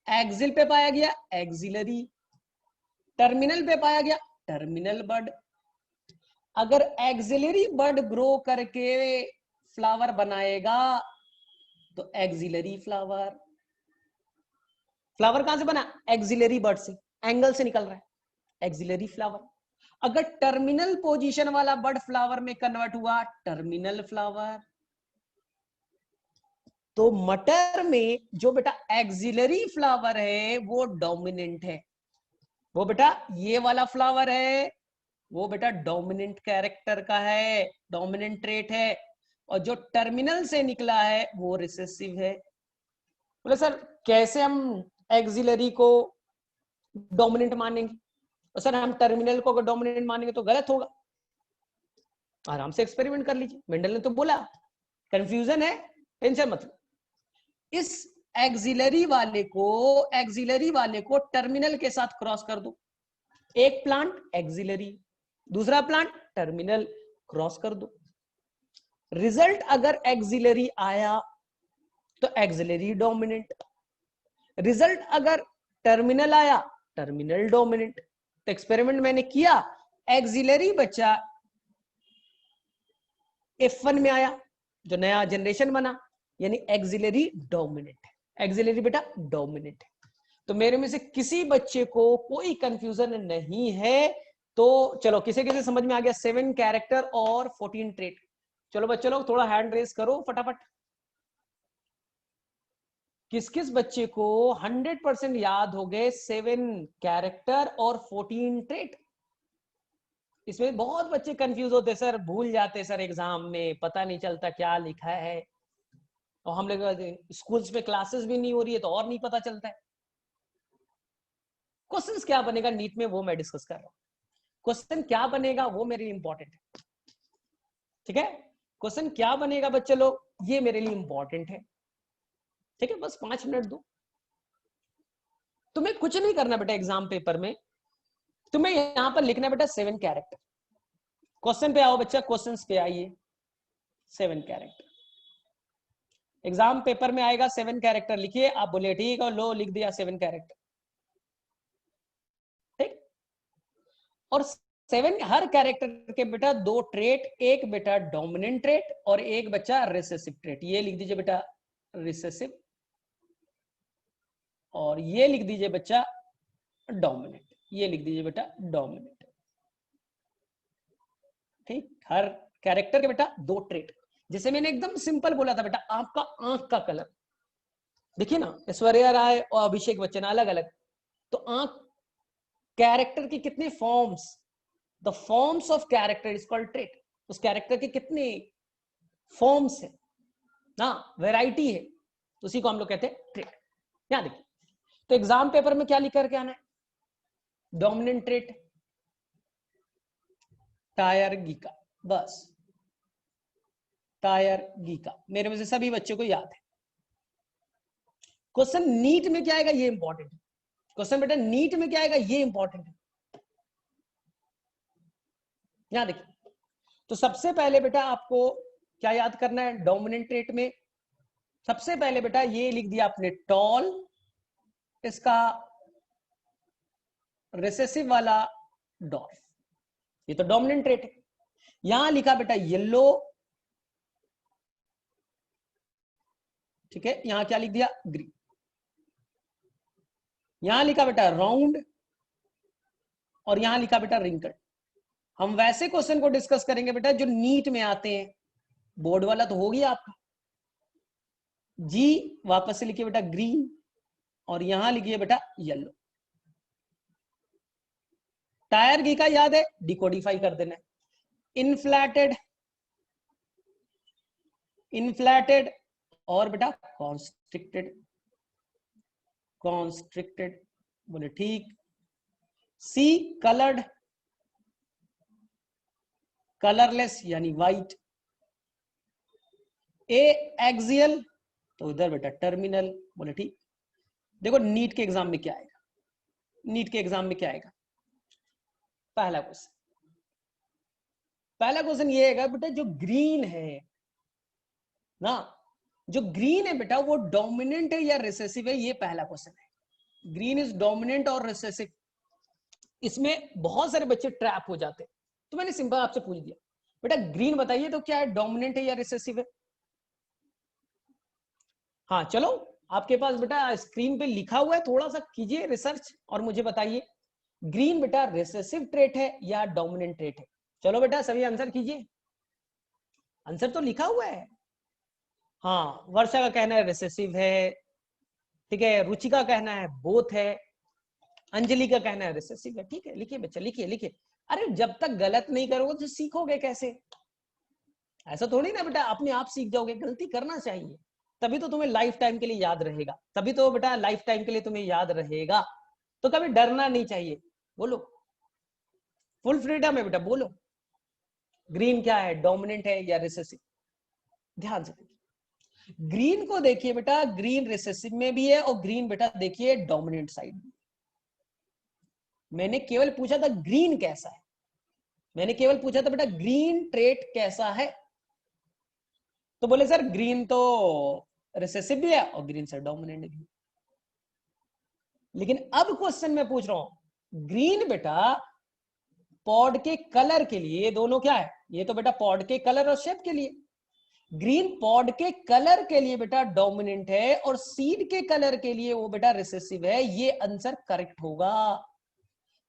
एक्सिल पे पाया गया एक्सिलरी, टर्मिनल पे पाया गया टर्मिनल बर्ड। अगर एक्सिलरी बर्ड ग्रो करके फ्लावर बनाएगा तो एक्सिलरी फ्लावर। फ्लावर कहां से बना? एक्सिलरी बर्ड से, एंगल से निकल रहा है, एक्सिलरी फ्लावर। अगर टर्मिनल पोजीशन वाला बर्ड फ्लावर में कन्वर्ट हुआ, टर्मिनल फ्लावर। तो मटर में जो बेटा एक्सिलरी फ्लावर है वो डोमिनेंट है। वो बेटा ये वाला फ्लावर है, वो बेटा डोमिनेंट कैरेक्टर का है, डोमिनेंट ट्रेट है। और जो टर्मिनल से निकला है वो रिसेसिव है। बोले सर कैसे हम एक्सिलरी को डोमिनेंट मानेंगे? और सर हम टर्मिनल को अगर डोमिनेंट मानेंगे तो गलत होगा। आराम से एक्सपेरिमेंट कर लीजिए, मेंडल ने तो बोला। कंफ्यूजन है, टेंशन मत। इस एक्सिलरी वाले को टर्मिनल के साथ क्रॉस कर दो। एक प्लांट एक्सिलरी, दूसरा प्लांट टर्मिनल, क्रॉस कर दो। रिजल्ट अगर एक्सिलरी आया तो एक्सिलरी डोमिनेंट, रिजल्ट अगर टर्मिनल आया टर्मिनल डोमिनेंट। तो एक्सपेरिमेंट मैंने किया, एक्सिलरी बच्चा F1 में आया, जो नया जनरेशन बना, यानी एक्सिलरी डोमिनेंट है। एक्सिलरी बेटा डोमिनेंट है। तो मेरे में से किसी बच्चे को कोई कंफ्यूजन नहीं है। तो चलो किसे किसे समझ में आ गया 7 कैरेक्टर और 14 ट्रेट? चलो बच्चे लोग थोड़ा हैंड रेस करो फटाफट। किस किस बच्चे को 100% याद हो गए 7 कैरेक्टर और 14 ट्रेट? इसमें बहुत बच्चे कंफ्यूज होते सर, भूल जाते सर, एग्जाम में पता नहीं चलता क्या लिखा है। और हम लोग स्कूल्स में क्लासेस भी नहीं हो रही है तो और नहीं पता चलता है। क्वेश्चंस क्या बनेगा नीट में वो मैं डिस्कस कर रहा हूं। क्वेश्चन क्या बनेगा वो मेरे लिए इंपॉर्टेंट है, ठीक है? क्वेश्चन क्या बनेगा बच्चे लोग, ये मेरे लिए इंपॉर्टेंट है, ठीक है? बस 5 मिनट दो। तुम्हें कुछ नहीं करना बेटा एग्जाम पेपर में, तुम्हें यहां पर लिखना बेटा 7 कैरेक्टर। क्वेश्चन पे आओ बच्चा, क्वेश्चन पे आइए। 7 कैरेक्टर एग्जाम पेपर में आएगा, 7 कैरेक्टर लिखिए। आप बोले ठीक है, लो लिख दिया 7 कैरेक्टर, ठीक। और 7 हर कैरेक्टर के बेटा 2 ट्रेट, एक बेटा डोमिनेंट ट्रेट और एक बच्चा रिसेसिव ट्रेट। ये लिख दीजिए बेटा रिसेसिव, और ये लिख दीजिए बच्चा डोमिनेंट, ये लिख दीजिए बेटा डोमिनेंट, ठीक। हर कैरेक्टर के बेटा 2 ट्रेट। जैसे मैंने एकदम सिंपल बोला था बेटा, आपका आंख का कलर देखिए ना, ऐश्वर्या राय और अभिषेक बच्चन अलग अलग। तो आंख कैरेक्टर की कितने forms, the forms of character is called trait. उस कैरेक्टर के कितने फॉर्म्स है ना, वैरायटी है, तो उसी को हम लोग कहते हैं ट्रेट। यहां देखिए, तो एग्जाम पेपर में क्या लिख करके आना है? डोमिनेंट ट्रेट टायर गीका, बस। टायर गीका, मेरे में से सभी बच्चों को याद है। क्वेश्चन नीट में क्या आएगा ये इंपॉर्टेंट है। क्वेश्चन बेटा नीट में क्या आएगा ये इंपॉर्टेंट है। यहां देखिए, तो सबसे पहले बेटा आपको क्या याद करना है डोमिनेंट ट्रेट में। सबसे पहले बेटा ये लिख दिया आपने टॉल, इसका रिसेसिव वाला डॉर्फ, ये तो डोमिनेंट ट्रेट है। यहां लिखा बेटा येलो, ठीक है, यहां क्या लिख दिया ग्रीन। यहां लिखा बेटा राउंड और यहां लिखा बेटा रिंकल। हम वैसे क्वेश्चन को डिस्कस करेंगे बेटा जो नीट में आते हैं, बोर्ड वाला तो हो गया आपका। जी वापस से लिखिए बेटा ग्रीन और यहां लिखिए बेटा येलो। टायर घी का याद है, डिकोडिफाई कर देना है। इनफ्लैटेड, इनफ्लैटेड और बेटा कॉन्स्ट्रिक्टेड, कॉन्स्ट्रिक्टेड बोले ठीक। सी कलर्ड, कलरलेस यानी व्हाइट। ए एक्सियल, तो इधर बेटा टर्मिनल बोले ठीक। देखो नीट के एग्जाम में क्या आएगा, नीट के एग्जाम में क्या आएगा। पहला क्वेश्चन, पहला क्वेश्चन ये आएगा बेटा जो ग्रीन है ना, जो ग्रीन है बेटा वो डोमिनेंट है या रिसेसिव है, ये पहला क्वेश्चन है। ग्रीन इज डोमिनेंट और रिसेसिव। इसमें बहुत सारे बच्चे ट्रैप हो जाते हैं, तो मैंने सिंपल आपसे पूछ दिया बेटा ग्रीन बताइए तो क्या है, डोमिनेंट है या रिसेसिव है। हाँ चलो, आपके पास बेटा स्क्रीन पे लिखा हुआ है, थोड़ा सा कीजिए रिसर्च और मुझे बताइए ग्रीन बेटा रिसेसिव ट्रेट है या डोमिनेंट ट्रेट है। चलो बेटा सभी आंसर कीजिए, आंसर तो लिखा हुआ है। हाँ वर्षा का कहना है रिसेसिव है, ठीक है, रुचि का कहना है बोथ है, अंजलि का कहना है रिसेसिव है। ठीक है लिखिए बच्चा, लिखिए लिखिए। अरे जब तक गलत नहीं करोगे तो सीखोगे कैसे, ऐसा थोड़ी ना बेटा अपने आप सीख जाओगे, गलती करना चाहिए, तभी तो तुम्हें लाइफ टाइम के लिए याद रहेगा, तभी तो बेटा लाइफ टाइम के लिए तुम्हें याद रहेगा। तो कभी डरना नहीं चाहिए, बोलो फुल फ्रीडम है बेटा, बोलो ग्रीन क्या है, डोमिनेंट है या रिसेसिव। ध्यान से देखिए, ग्रीन को देखिए बेटा, ग्रीन रिसेसिव में भी है और ग्रीन बेटा देखिए डोमिनेंट साइड में। मैंने केवल पूछा था ग्रीन कैसा है, मैंने केवल पूछा था बेटा ग्रीन ट्रेट कैसा है, तो बोले सर ग्रीन तो रिसेसिव भी है और ग्रीन सर डोमिनेंट भी। लेकिन अब क्वेश्चन में पूछ रहा हूं ग्रीन बेटा पॉड के कलर के लिए, दोनों क्या है, ये तो बेटा पॉड के कलर और शेप के लिए, ग्रीन पॉड के कलर के लिए बेटा डोमिनेंट है और सीड के कलर के लिए वो बेटा रिसेसिव है। ये आंसर करेक्ट होगा।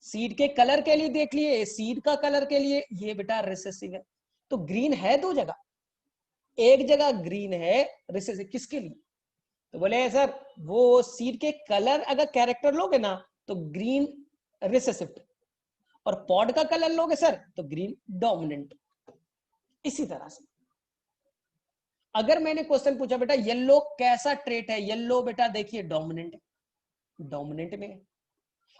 सीड के कलर के लिए देख लिए, सीड का कलर के लिए ये बेटा रिसेसिव है। तो ग्रीन है दो जगह, एक जगह ग्रीन है रिसेसिव किसके लिए, तो बोले सर वो सीड के कलर अगर कैरेक्टर लोगे ना तो ग्रीन रिसेसिव, और पॉड का कलर लोगे सर तो ग्रीन डोमिनेंट। इसी तरह से अगर मैंने क्वेश्चन पूछा बेटा येलो कैसा ट्रेट है, येलो बेटा देखिए डोमिनेंट है, डोमिनेंट में है,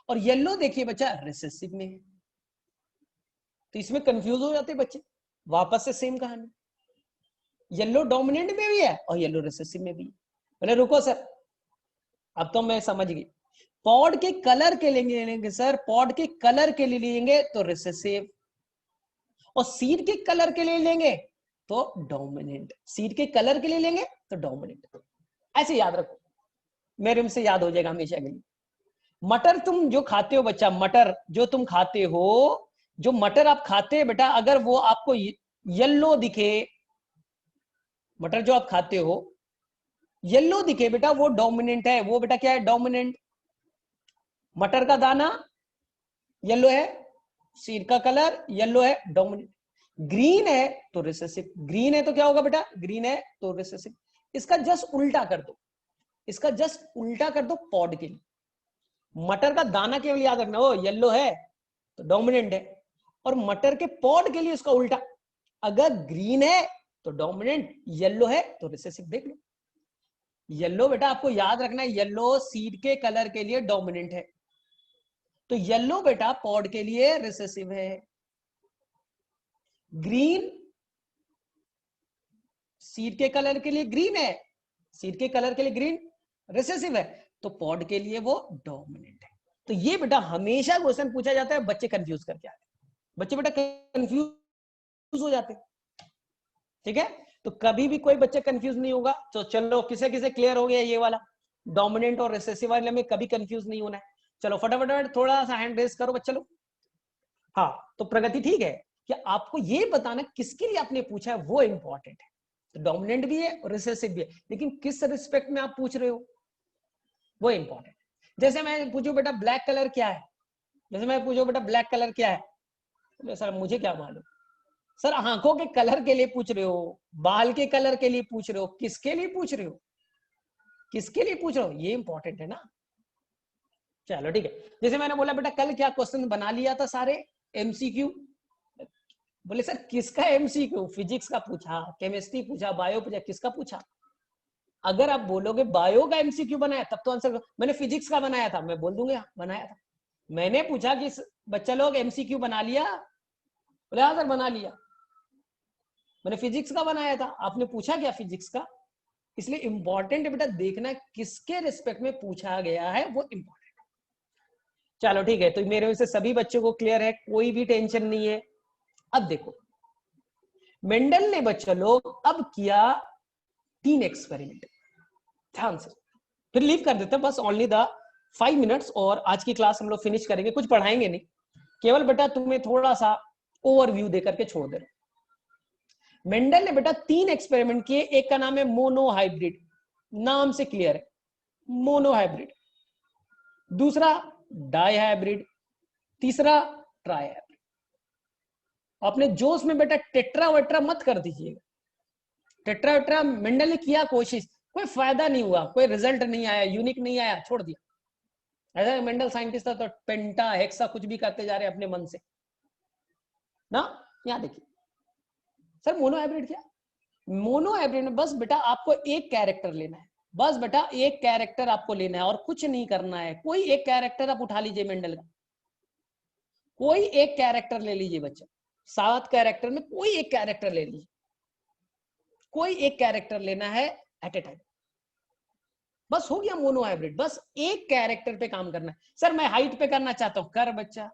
और येलो देखिए बच्चा रिसेसिव में है, तो इसमें कंफ्यूज हो जाते बच्चे। वापस से सेम कहानी, येलो डोमिनेंट में भी है और येलो रिसेसिव में भी है। बोले रुको सर अब तो मैं समझ गई, पॉड के कलर के लिए लेंगे सर, पॉड के कलर के लिए लेंगे तो रिसेसिव, और सीड के कलर के लिए लेंगे तो डोमिनेंट, सीड के कलर के लिए लेंगे तो डोमिनेंट। ऐसे याद रखो, मेरे से याद हो जाएगा हमेशा के लिए। मटर तुम जो खाते हो बच्चा, मटर जो तुम खाते हो, जो मटर आप खाते हैं बेटा, अगर वो आपको येलो दिखे, मटर जो आप खाते हो येलो दिखे बेटा वो डोमिनेंट है, वो बेटा क्या है डोमिनेंट। मटर का दाना येलो है, सीड का कलर येलो है, डोमिनेंट। ग्रीन है तो रिसेसिव, ग्रीन है तो क्या होगा बेटा, ग्रीन है तो रिसेसिव। इसका जस्ट उल्टा कर दो, इसका जस्ट उल्टा कर दो पॉड के लिए। मटर का दाना केवल याद रखना, वो येलो है तो डोमिनेंट है, और मटर के पॉड के लिए उसका उल्टा, अगर ग्रीन है तो डोमिनेंट, येलो है तो रिसेसिव। देख लो येलो बेटा आपको याद रखना है, येलो सीड के कलर के लिए डोमिनेंट है, तो येलो बेटा पॉड के लिए रिसेसिव है। ग्रीन सीड के कलर के लिए ग्रीन है, सीड के कलर के लिए ग्रीन रिसेसिव है, तो पॉड के लिए वो डोमिनेंट है। तो ये बेटा हमेशा क्वेश्चन पूछा जाता है, बच्चे कंफ्यूज करके आते हैं, बच्चे बेटा कंफ्यूज हो जाते हैं। ठीक है, तो कभी भी कोई बच्चा कंफ्यूज नहीं होगा। तो चलो किसे किसे क्लियर हो गया ये वाला डोमिनेंट और रिसेसिव वाले में कभी कंफ्यूज नहीं होना है। चलो फटाफट थोड़ा सा हैंड रेस करो बच्चा लोग। हाँ, तो प्रगति ठीक है कि आपको ये बताना किसके लिए आपने पूछा है वो इंपॉर्टेंट है। तो डोमिनेंट भी है और रिसेसिव भी है, लेकिन किस रिस्पेक्ट में आप पूछ रहे हो वो इंपॉर्टेंट। जैसे मैं पूछूं बेटा ब्लैक कलर क्या है, जैसे मैं पूछूं बेटा ब्लैक कलर क्या है, तो सर मुझे क्या मालूम। सर आंखों के कलर के लिए पूछ रहे हो, बाल के कलर के लिए पूछ रहे हो, किसके लिए पूछ रहे हो, किसके लिए पूछ रहे हो, ये इंपॉर्टेंट है ना। चलो ठीक है, जैसे मैंने बोला बेटा कल क्या क्वेश्चन बना लिया था सारे एमसीक्यू। बोले सर किसका एमसीक्यू, फिजिक्स का पूछा, केमिस्ट्री पूछा, बायो पूछा, किसका पूछा। अगर आप बोलोगे बायो का एमसीक्यू बनाया तब तो आंसर, मैंने फिजिक्स का बनाया था मैं बोल दूंगा बनाया था। मैंने पूछा कि बच्चा लोग एमसीक्यू बना लिया, बोले हाँ सर बना लिया। मैंने फिजिक्स का बनाया था, आपने पूछा क्या फिजिक्स का। इसलिए इंपॉर्टेंट बेटा देखना किसके रिस्पेक्ट में पूछा गया है वो इंपॉर्टेंट। चलो ठीक है, तो मेरे से सभी बच्चों को क्लियर है, कोई भी टेंशन नहीं है। अब देखो मेंडल ने बच्चा लोग अब किया 3 एक्सपेरिमेंट, ध्यान से फिर लीव कर देते हैं बस ओनली द 5 मिनट्स, और आज की क्लास हम लोग फिनिश करेंगे, कुछ पढ़ाएंगे नहीं, केवल बेटा तुम्हें थोड़ा सा ओवरव्यू देकर के छोड़ दे रहे। मेंडल ने बेटा 3 एक्सपेरिमेंट किए, एक का नाम है मोनोहाइब्रिड, नाम से क्लियर है मोनोहाइब्रिड, दूसरा डाइहाइब्रिड, तीसरा ट्राइहाइब्रिड। अपने जोश में बेटा टेट्रा वेट्रा मत कर दीजिएगा, टेट्रा वेट्रा मेंडल ने किया कोशिश, कोई फायदा नहीं हुआ, कोई रिजल्ट नहीं आया, यूनिक नहीं आया, छोड़ दिया। ऐसा मेंडल साइंटिस्ट था तो पेंटा हेक्सा कुछ भी करते जा रहे अपने मन से ना। यहां देखिए सर मोनोहाइब्रिड क्या, मोनोहाइब्रिड में बस बेटा आपको एक कैरेक्टर लेना है, बस बेटा एक कैरेक्टर आपको लेना है और कुछ नहीं करना है। कोई एक कैरेक्टर आप उठा लीजिए मेंडल का, कोई एक कैरेक्टर ले लीजिए बच्चा, 7 कैरेक्टर में कोई एक कैरेक्टर ले लीजिए, कोई एक कैरेक्टर लेना है एट ए टाइम, बस हो गया मोनोहाइब्रिड। बस एक कैरेक्टर पे काम करना है। सर मैं हाइट पे करना चाहता हूं, कर बच्चा,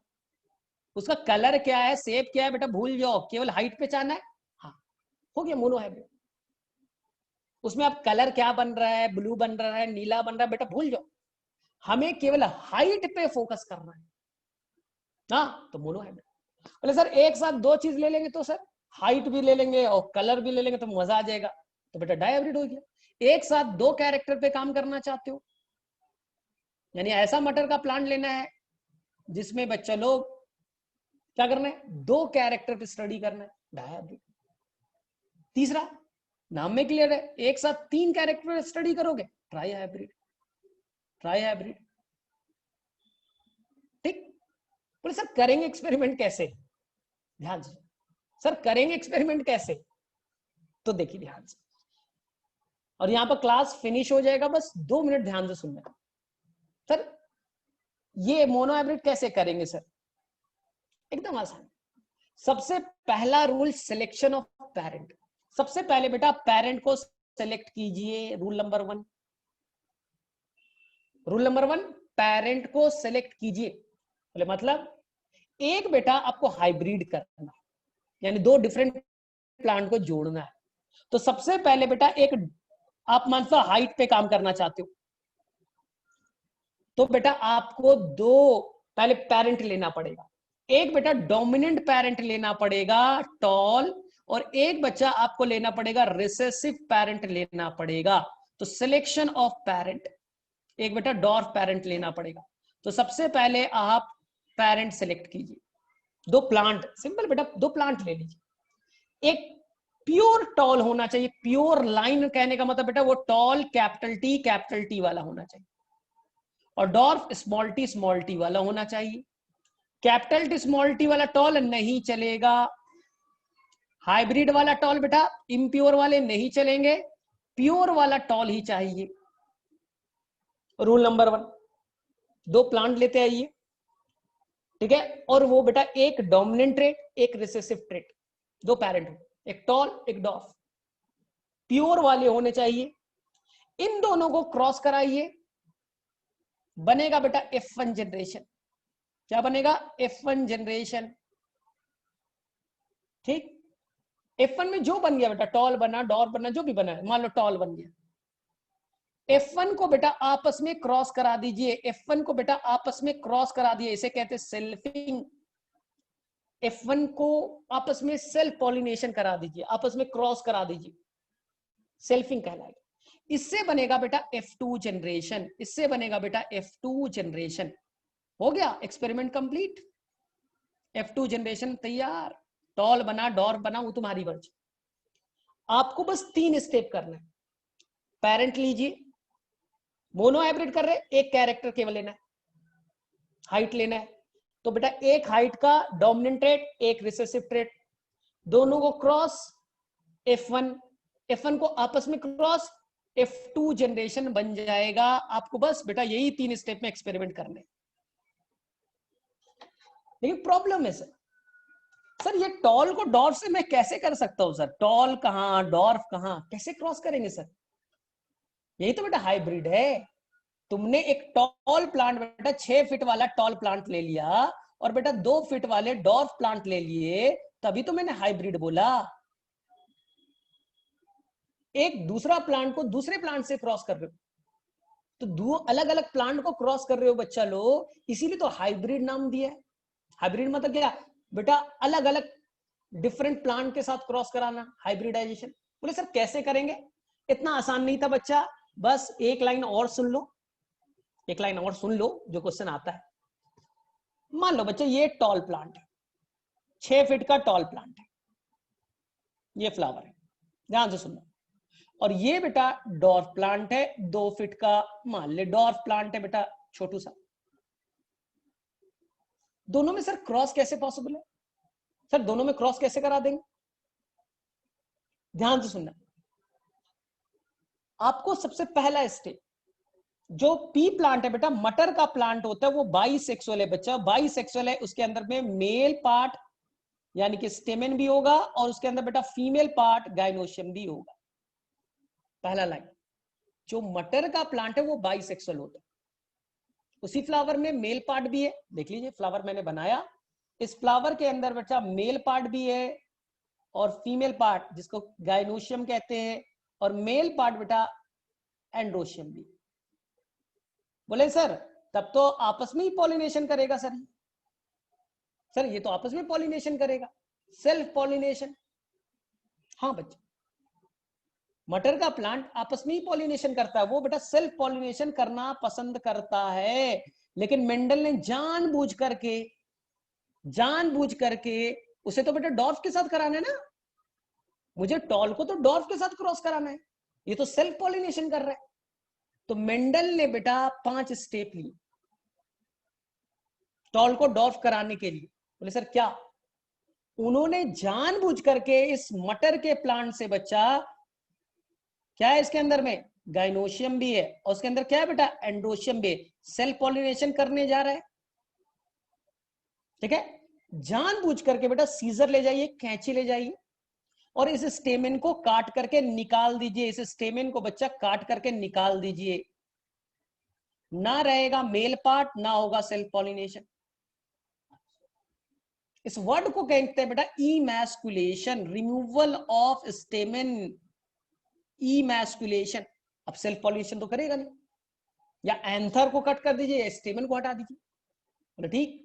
उसका कलर क्या है शेप क्या है बेटा भूल जाओ, केवल हाइट पे चाहना है, हाँ हो गया मोनोहाइब्रिड। उसमें अब कलर क्या बन रहा है, ब्लू बन रहा है, नीला बन रहा है, बेटा भूल जाओ, हमें केवल हाइट पे फोकस करना है ना, तो मोनोहाइब्रिड। बोले सर एक साथ 2 चीज ले लेंगे, तो सर हाइट भी ले लेंगे और कलर भी ले लेंगे तो मजा आ जाएगा, तो बेटा डाइहाइब्रिड हो गया। एक साथ 2 कैरेक्टर पे काम करना चाहते हो, यानी ऐसा मटर का प्लांट लेना है जिसमें बच्चा लोग क्या करना है, 2 कैरेक्टर पे स्टडी करना है, डाइहाइब्रिड। तीसरा नाम में क्लियर है, एक साथ 3 कैरेक्टर पे स्टडी करोगे, ट्राइहाइब्रिड, ट्राइहाइब्रिड। ठीक, बोले सर करेंगे एक्सपेरिमेंट कैसे, ध्यान से सर करेंगे एक्सपेरिमेंट कैसे, तो देखिए ध्यान से, और यहां पर क्लास फिनिश हो जाएगा, बस 2 मिनट ध्यान से सुनना। सर ये मोनोहाइब्रिड कैसे करेंगे सर, एकदम आसान। सबसे पहला रूल सिलेक्शन ऑफ पेरेंट, सबसे पहले बेटा पेरेंट को सेलेक्ट कीजिए, rule number 1, rule number 1 parent को सेलेक्ट कीजिए। बोले मतलब एक बेटा आपको हाइब्रिड करना, यानी 2 डिफरेंट प्लांट को जोड़ना है, तो सबसे पहले बेटा एक आप मान लो हाइट पे काम करना चाहते हो, तो बेटा आपको 2 पहले पेरेंट लेना पड़ेगा, एक बेटा डोमिनेंट पेरेंट लेना पड़ेगा टॉल, और एक बच्चा आपको लेना पड़ेगा रिसेसिव पेरेंट लेना पड़ेगा। तो सिलेक्शन ऑफ पेरेंट, एक बेटा डॉर्फ पेरेंट लेना पड़ेगा। तो सबसे पहले आप पेरेंट सेलेक्ट कीजिए, 2 प्लांट, सिंपल बेटा 2 प्लांट ले लीजिए। एक प्योर टॉल होना चाहिए, प्योर लाइन कहने का मतलब बेटा वो टॉल कैपिटल टी वाला होना चाहिए, और डॉर्फ स्मॉल टी वाला होना चाहिए। कैपिटल टी स्मॉल टी वाला टॉल नहीं चलेगा, हाइब्रिड वाला टॉल बेटा इम्प्योर वाले नहीं चलेंगे, प्योर वाला टॉल ही चाहिए। रूल नंबर 1, 2 प्लांट लेते आइए, ठीक है, और वो बेटा एक डोमिनेंट ट्रेट एक रिसेसिव ट्रेट, 2 पेरेंट हो, एक टॉल एक डॉर्फ। प्योर वाले होने चाहिए। इन दोनों को क्रॉस कराइए, बनेगा बेटा F1 जनरेशन। क्या बनेगा? F1 generation. ठीक, F1 में जो बन गया बेटा, टॉल बना, डॉर बना, जो भी बना है, मान लो टॉल बन गया, F1 को बेटा आपस में क्रॉस करा दीजिए। F1 को बेटा आपस में क्रॉस करा दिए, इसे कहते हैं सेल्फिंग। F1 को आपस में सेल्फ पॉलिनेशन करा दीजिए, आपस में क्रॉस करा दीजिए, सेल्फिंग कहलाएगा। इससे बनेगा बेटा F2 जनरेशन, इससे बनेगा बेटा F2 जनरेशन। हो गया एक्सपेरिमेंट कंप्लीट, F2 जनरेशन तैयार। टॉल बना, डॉर बना, वो तुम्हारी मर्जी। आपको बस 3 स्टेप करना है। पेरेंट लीजिए, मोनो हाइब्रिड कर रहे, एक कैरेक्टर केवल लेना है, हाइट लेना है, तो बेटा एक हाइट का डोमिनेंट ट्रेट, एक रिसेसिव ट्रेट, दोनों को क्रॉस F1, F1 को आपस में क्रॉस, F2 जनरेशन बन जाएगा। आपको बस बेटा यही 3 स्टेप में एक्सपेरिमेंट करने। लेकिन प्रॉब्लम है सर ये टॉल को डॉर्फ से मैं कैसे कर सकता हूं सर? टॉल कहां, डॉर्फ कहां, कैसे क्रॉस करेंगे सर? यही तो बेटा हाइब्रिड है। तुमने एक टॉल प्लांट बेटा 6 फीट वाला टॉल प्लांट ले लिया और बेटा 2 फीट वाले डॉर्फ प्लांट ले लिए, तभी तो मैंने हाइब्रिड बोला। एक दूसरा प्लांट को दूसरे प्लांट से क्रॉस कर रहे हो, तो दो अलग अलग प्लांट को क्रॉस कर रहे हो बच्चा लोग, इसीलिए तो हाइब्रिड नाम दिया है। हाइब्रिड मतलब क्या बेटा? अलग अलग डिफरेंट प्लांट के साथ क्रॉस कराना, हाइब्रिडाइजेशन। बोले सर कैसे करेंगे? इतना आसान नहीं था बच्चा, बस एक लाइन और सुन लो, एक लाइन और सुन लो जो क्वेश्चन आता है। मान लो बच्चे ये टॉल प्लांट है, 6 फीट का टॉल प्लांट है, ये फ्लावर है, ध्यान से सुनना। और ये बेटा डॉर्फ प्लांट है, 2 फीट का, मान ले डॉर्फ प्लांट है बेटा, छोटू सा। दोनों में सर क्रॉस कैसे पॉसिबल है? सर दोनों में क्रॉस कैसे करा देंगे? ध्यान से सुनना। आपको सबसे पहला स्टेप, जो पी प्लांट है बेटा, मटर का प्लांट होता है, वो बाइसेक्सुअल है बच्चा, बाइसेक्सुअल है। उसके अंदर में मेल पार्ट यानी कि स्टेमेन भी होगा और उसके अंदर बेटा फीमेल पार्ट गाइनोशियम भी होगा। पहला लाइन, जो मटर का प्लांट है वो बाइसेक्सुअल होता है। उसी फ्लावर में मेल पार्ट भी है, देख लीजिए फ्लावर मैंने बनाया, इस फ्लावर के अंदर बेटा मेल पार्ट भी है और फीमेल पार्ट जिसको गाइनोशियम कहते हैं, और मेल पार्ट बेटा एंड्रोशियम भी। बोले सर तब तो आपस में ही पॉलिनेशन करेगा सर। सर ये तो आपस में पॉलिनेशन करेगा, सेल्फ पॉलिनेशन। हाँ बच्चे, मटर का प्लांट आपस में ही पॉलिनेशन करता है, वो बेटा सेल्फ पॉलिनेशन करना पसंद करता है। लेकिन मेंडल ने जानबूझ करके उसे तो बेटा डॉर्फ के साथ कराना है ना, मुझे टॉल को तो डॉर्फ के साथ क्रॉस कराना है, ये तो सेल्फ पॉलिनेशन कर रहा है। तो मेंडल ने बेटा 5 स्टेप लिए टॉल को डॉर्फ कराने के लिए। बोले सर क्या? उन्होंने जानबूझ करके इस मटर के प्लांट से बच्चा, क्या है इसके अंदर में? गाइनोशियम भी है और उसके अंदर क्या है बेटा? एंड्रोशियम भी है। सेल्फ पॉलिनेशन करने जा रहा है, ठीक है। जानबूझ करके बेटा सीजर ले जाइए, कैंची ले जाइए और इस स्टेमेन को काट करके निकाल दीजिए। इस स्टेमेन को बच्चा काट करके निकाल दीजिए, ना रहेगा मेल पार्ट, ना होगा सेल्फ पॉलिनेशन। इस वर्ड को कहते हैं बेटा emasculation, removal of stamen, emasculation. अब सेल्फ पॉलिनेशन तो करेगा नहीं, या एंथर को कट कर दीजिए या स्टेमेन को हटा दीजिए, बोले ठीक।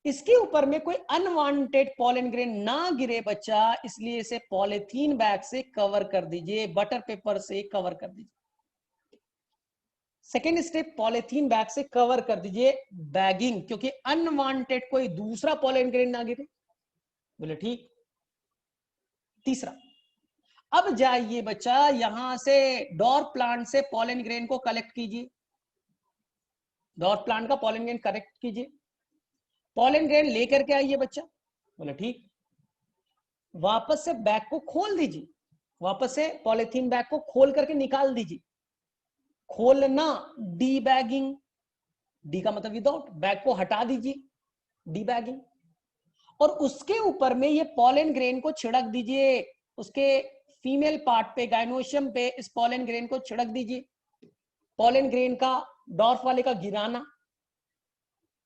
इसके ऊपर में कोई अनवांटेड पॉलन ग्रेन ना गिरे बच्चा, इसलिए इसे पॉलीथीन बैग से कवर कर दीजिए, बटर पेपर से कवर कर दीजिए। सेकेंड स्टेप, पॉलीथीन बैग से कवर कर दीजिए, बैगिंग, क्योंकि अनवांटेड कोई दूसरा पॉलन ग्रेन ना गिरे, बोले ठीक। तीसरा, अब जाइए बच्चा यहां से डॉर्फ प्लांट से पॉलन ग्रेन को कलेक्ट कीजिए, डॉर्फ प्लांट का पॉलन ग्रेन कलेक्ट कीजिए, पॉलन ग्रेन लेकर के आइए बच्चा, बोले ठीक। वापस से बैग को खोल दीजिए, वापस से पॉलीथीन बैग को खोल करके निकाल दीजिए। खोलना, डी बैगिंग, डी का मतलब विदाउट, बैग को हटा दीजिए, डी बैगिंग। और उसके ऊपर में ये पॉलन ग्रेन को छिड़क दीजिए, उसके फीमेल पार्ट पे, गाइनोशियम पे इस पॉलन ग्रेन को छिड़क दीजिए। पॉलन ग्रेन का, डॉर्फ वाले का गिराना,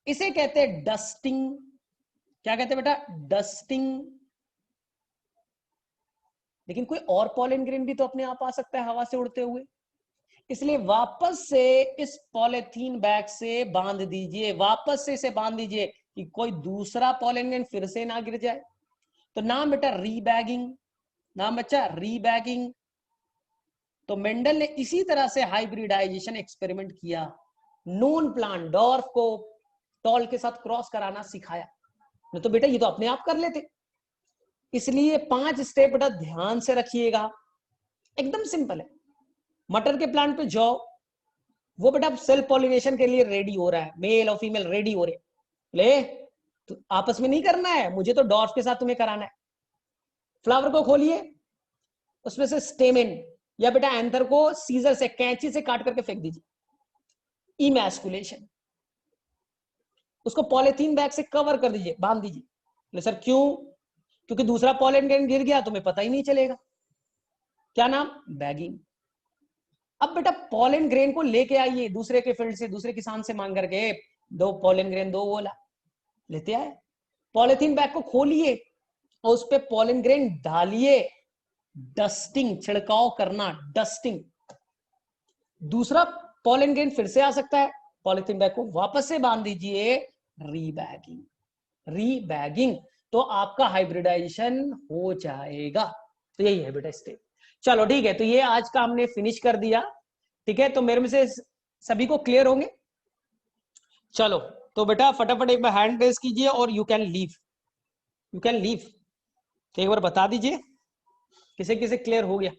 इसे कहते हैं डस्टिंग। क्या कहते हैं बेटा? डस्टिंग। लेकिन कोई और पॉलन ग्रेन भी तो अपने आप आ सकता है हवा से उड़ते हुए, इसलिए वापस से इस पॉलीथीन बैग से बांध दीजिए, वापस से इसे बांध दीजिए कि कोई दूसरा पॉलन ग्रेन फिर से ना गिर जाए। तो नाम बेटा रीबैगिंग, नाम बच्चा रीबैगिंग। तो मेंडल ने इसी तरह से हाइब्रिडाइजेशन एक्सपेरिमेंट किया, नोन प्लांट डॉर्फ को टॉल के साथ क्रॉस कराना सिखाया। नहीं तो बेटा ये तो अपने आप कर लेते। इसलिए 5 स्टेप बेटा ध्यान से रखिएगा, एकदम सिंपल है। मटर के प्लांट पे जाओ, वो बेटा सेल्फ पॉलिनेशन के लिए रेडी हो रहा है, मेल और फीमेल रेडी हो रहे, ले तो आपस में नहीं करना है, मुझे तो डॉर्फ के साथ तुम्हें कराना है। फ्लावर को खोलिए, उसमें से स्टेमेन या बेटा एंथर को सीजर से, कैंची से काट करके फेंक दीजिए। इमैस्कुलेशन, उसको पॉलीथीन बैग से कवर कर दीजिए, बांध दीजिए। सर क्यों? क्योंकि दूसरा पॉलन ग्रेन गिर गया तुम्हें पता ही नहीं चलेगा। क्या नाम? बैगिंग। अब बेटा पॉलन ग्रेन को लेके आइए दूसरे के फील्ड से, दूसरे किसान से मांग करके, 2 पॉलन ग्रेन दो बोला, लेते आए। पॉलीथीन बैग को खोलिए और उस पे पॉलन ग्रेन डालिए, डस्टिंग, छिड़काव करना, डस्टिंग। दूसरा पॉलन ग्रेन फिर से आ सकता है, पॉलीथीन बैग को वापस से बांध दीजिए, रीबैगिंग। रीबैगिंग तो आपका हाइब्रिडाइजेशन हो जाएगा। तो यही है बेटा स्टेप। चलो ठीक है, तो ये आज का हमने फिनिश कर दिया। ठीक है, तो मेरे में से सभी को क्लियर होंगे? चलो तो बेटा फटाफट एक बार हैंड रेज कीजिए और you can leave, you can leave. एक बार बता दीजिए किसे किसे क्लियर हो गया।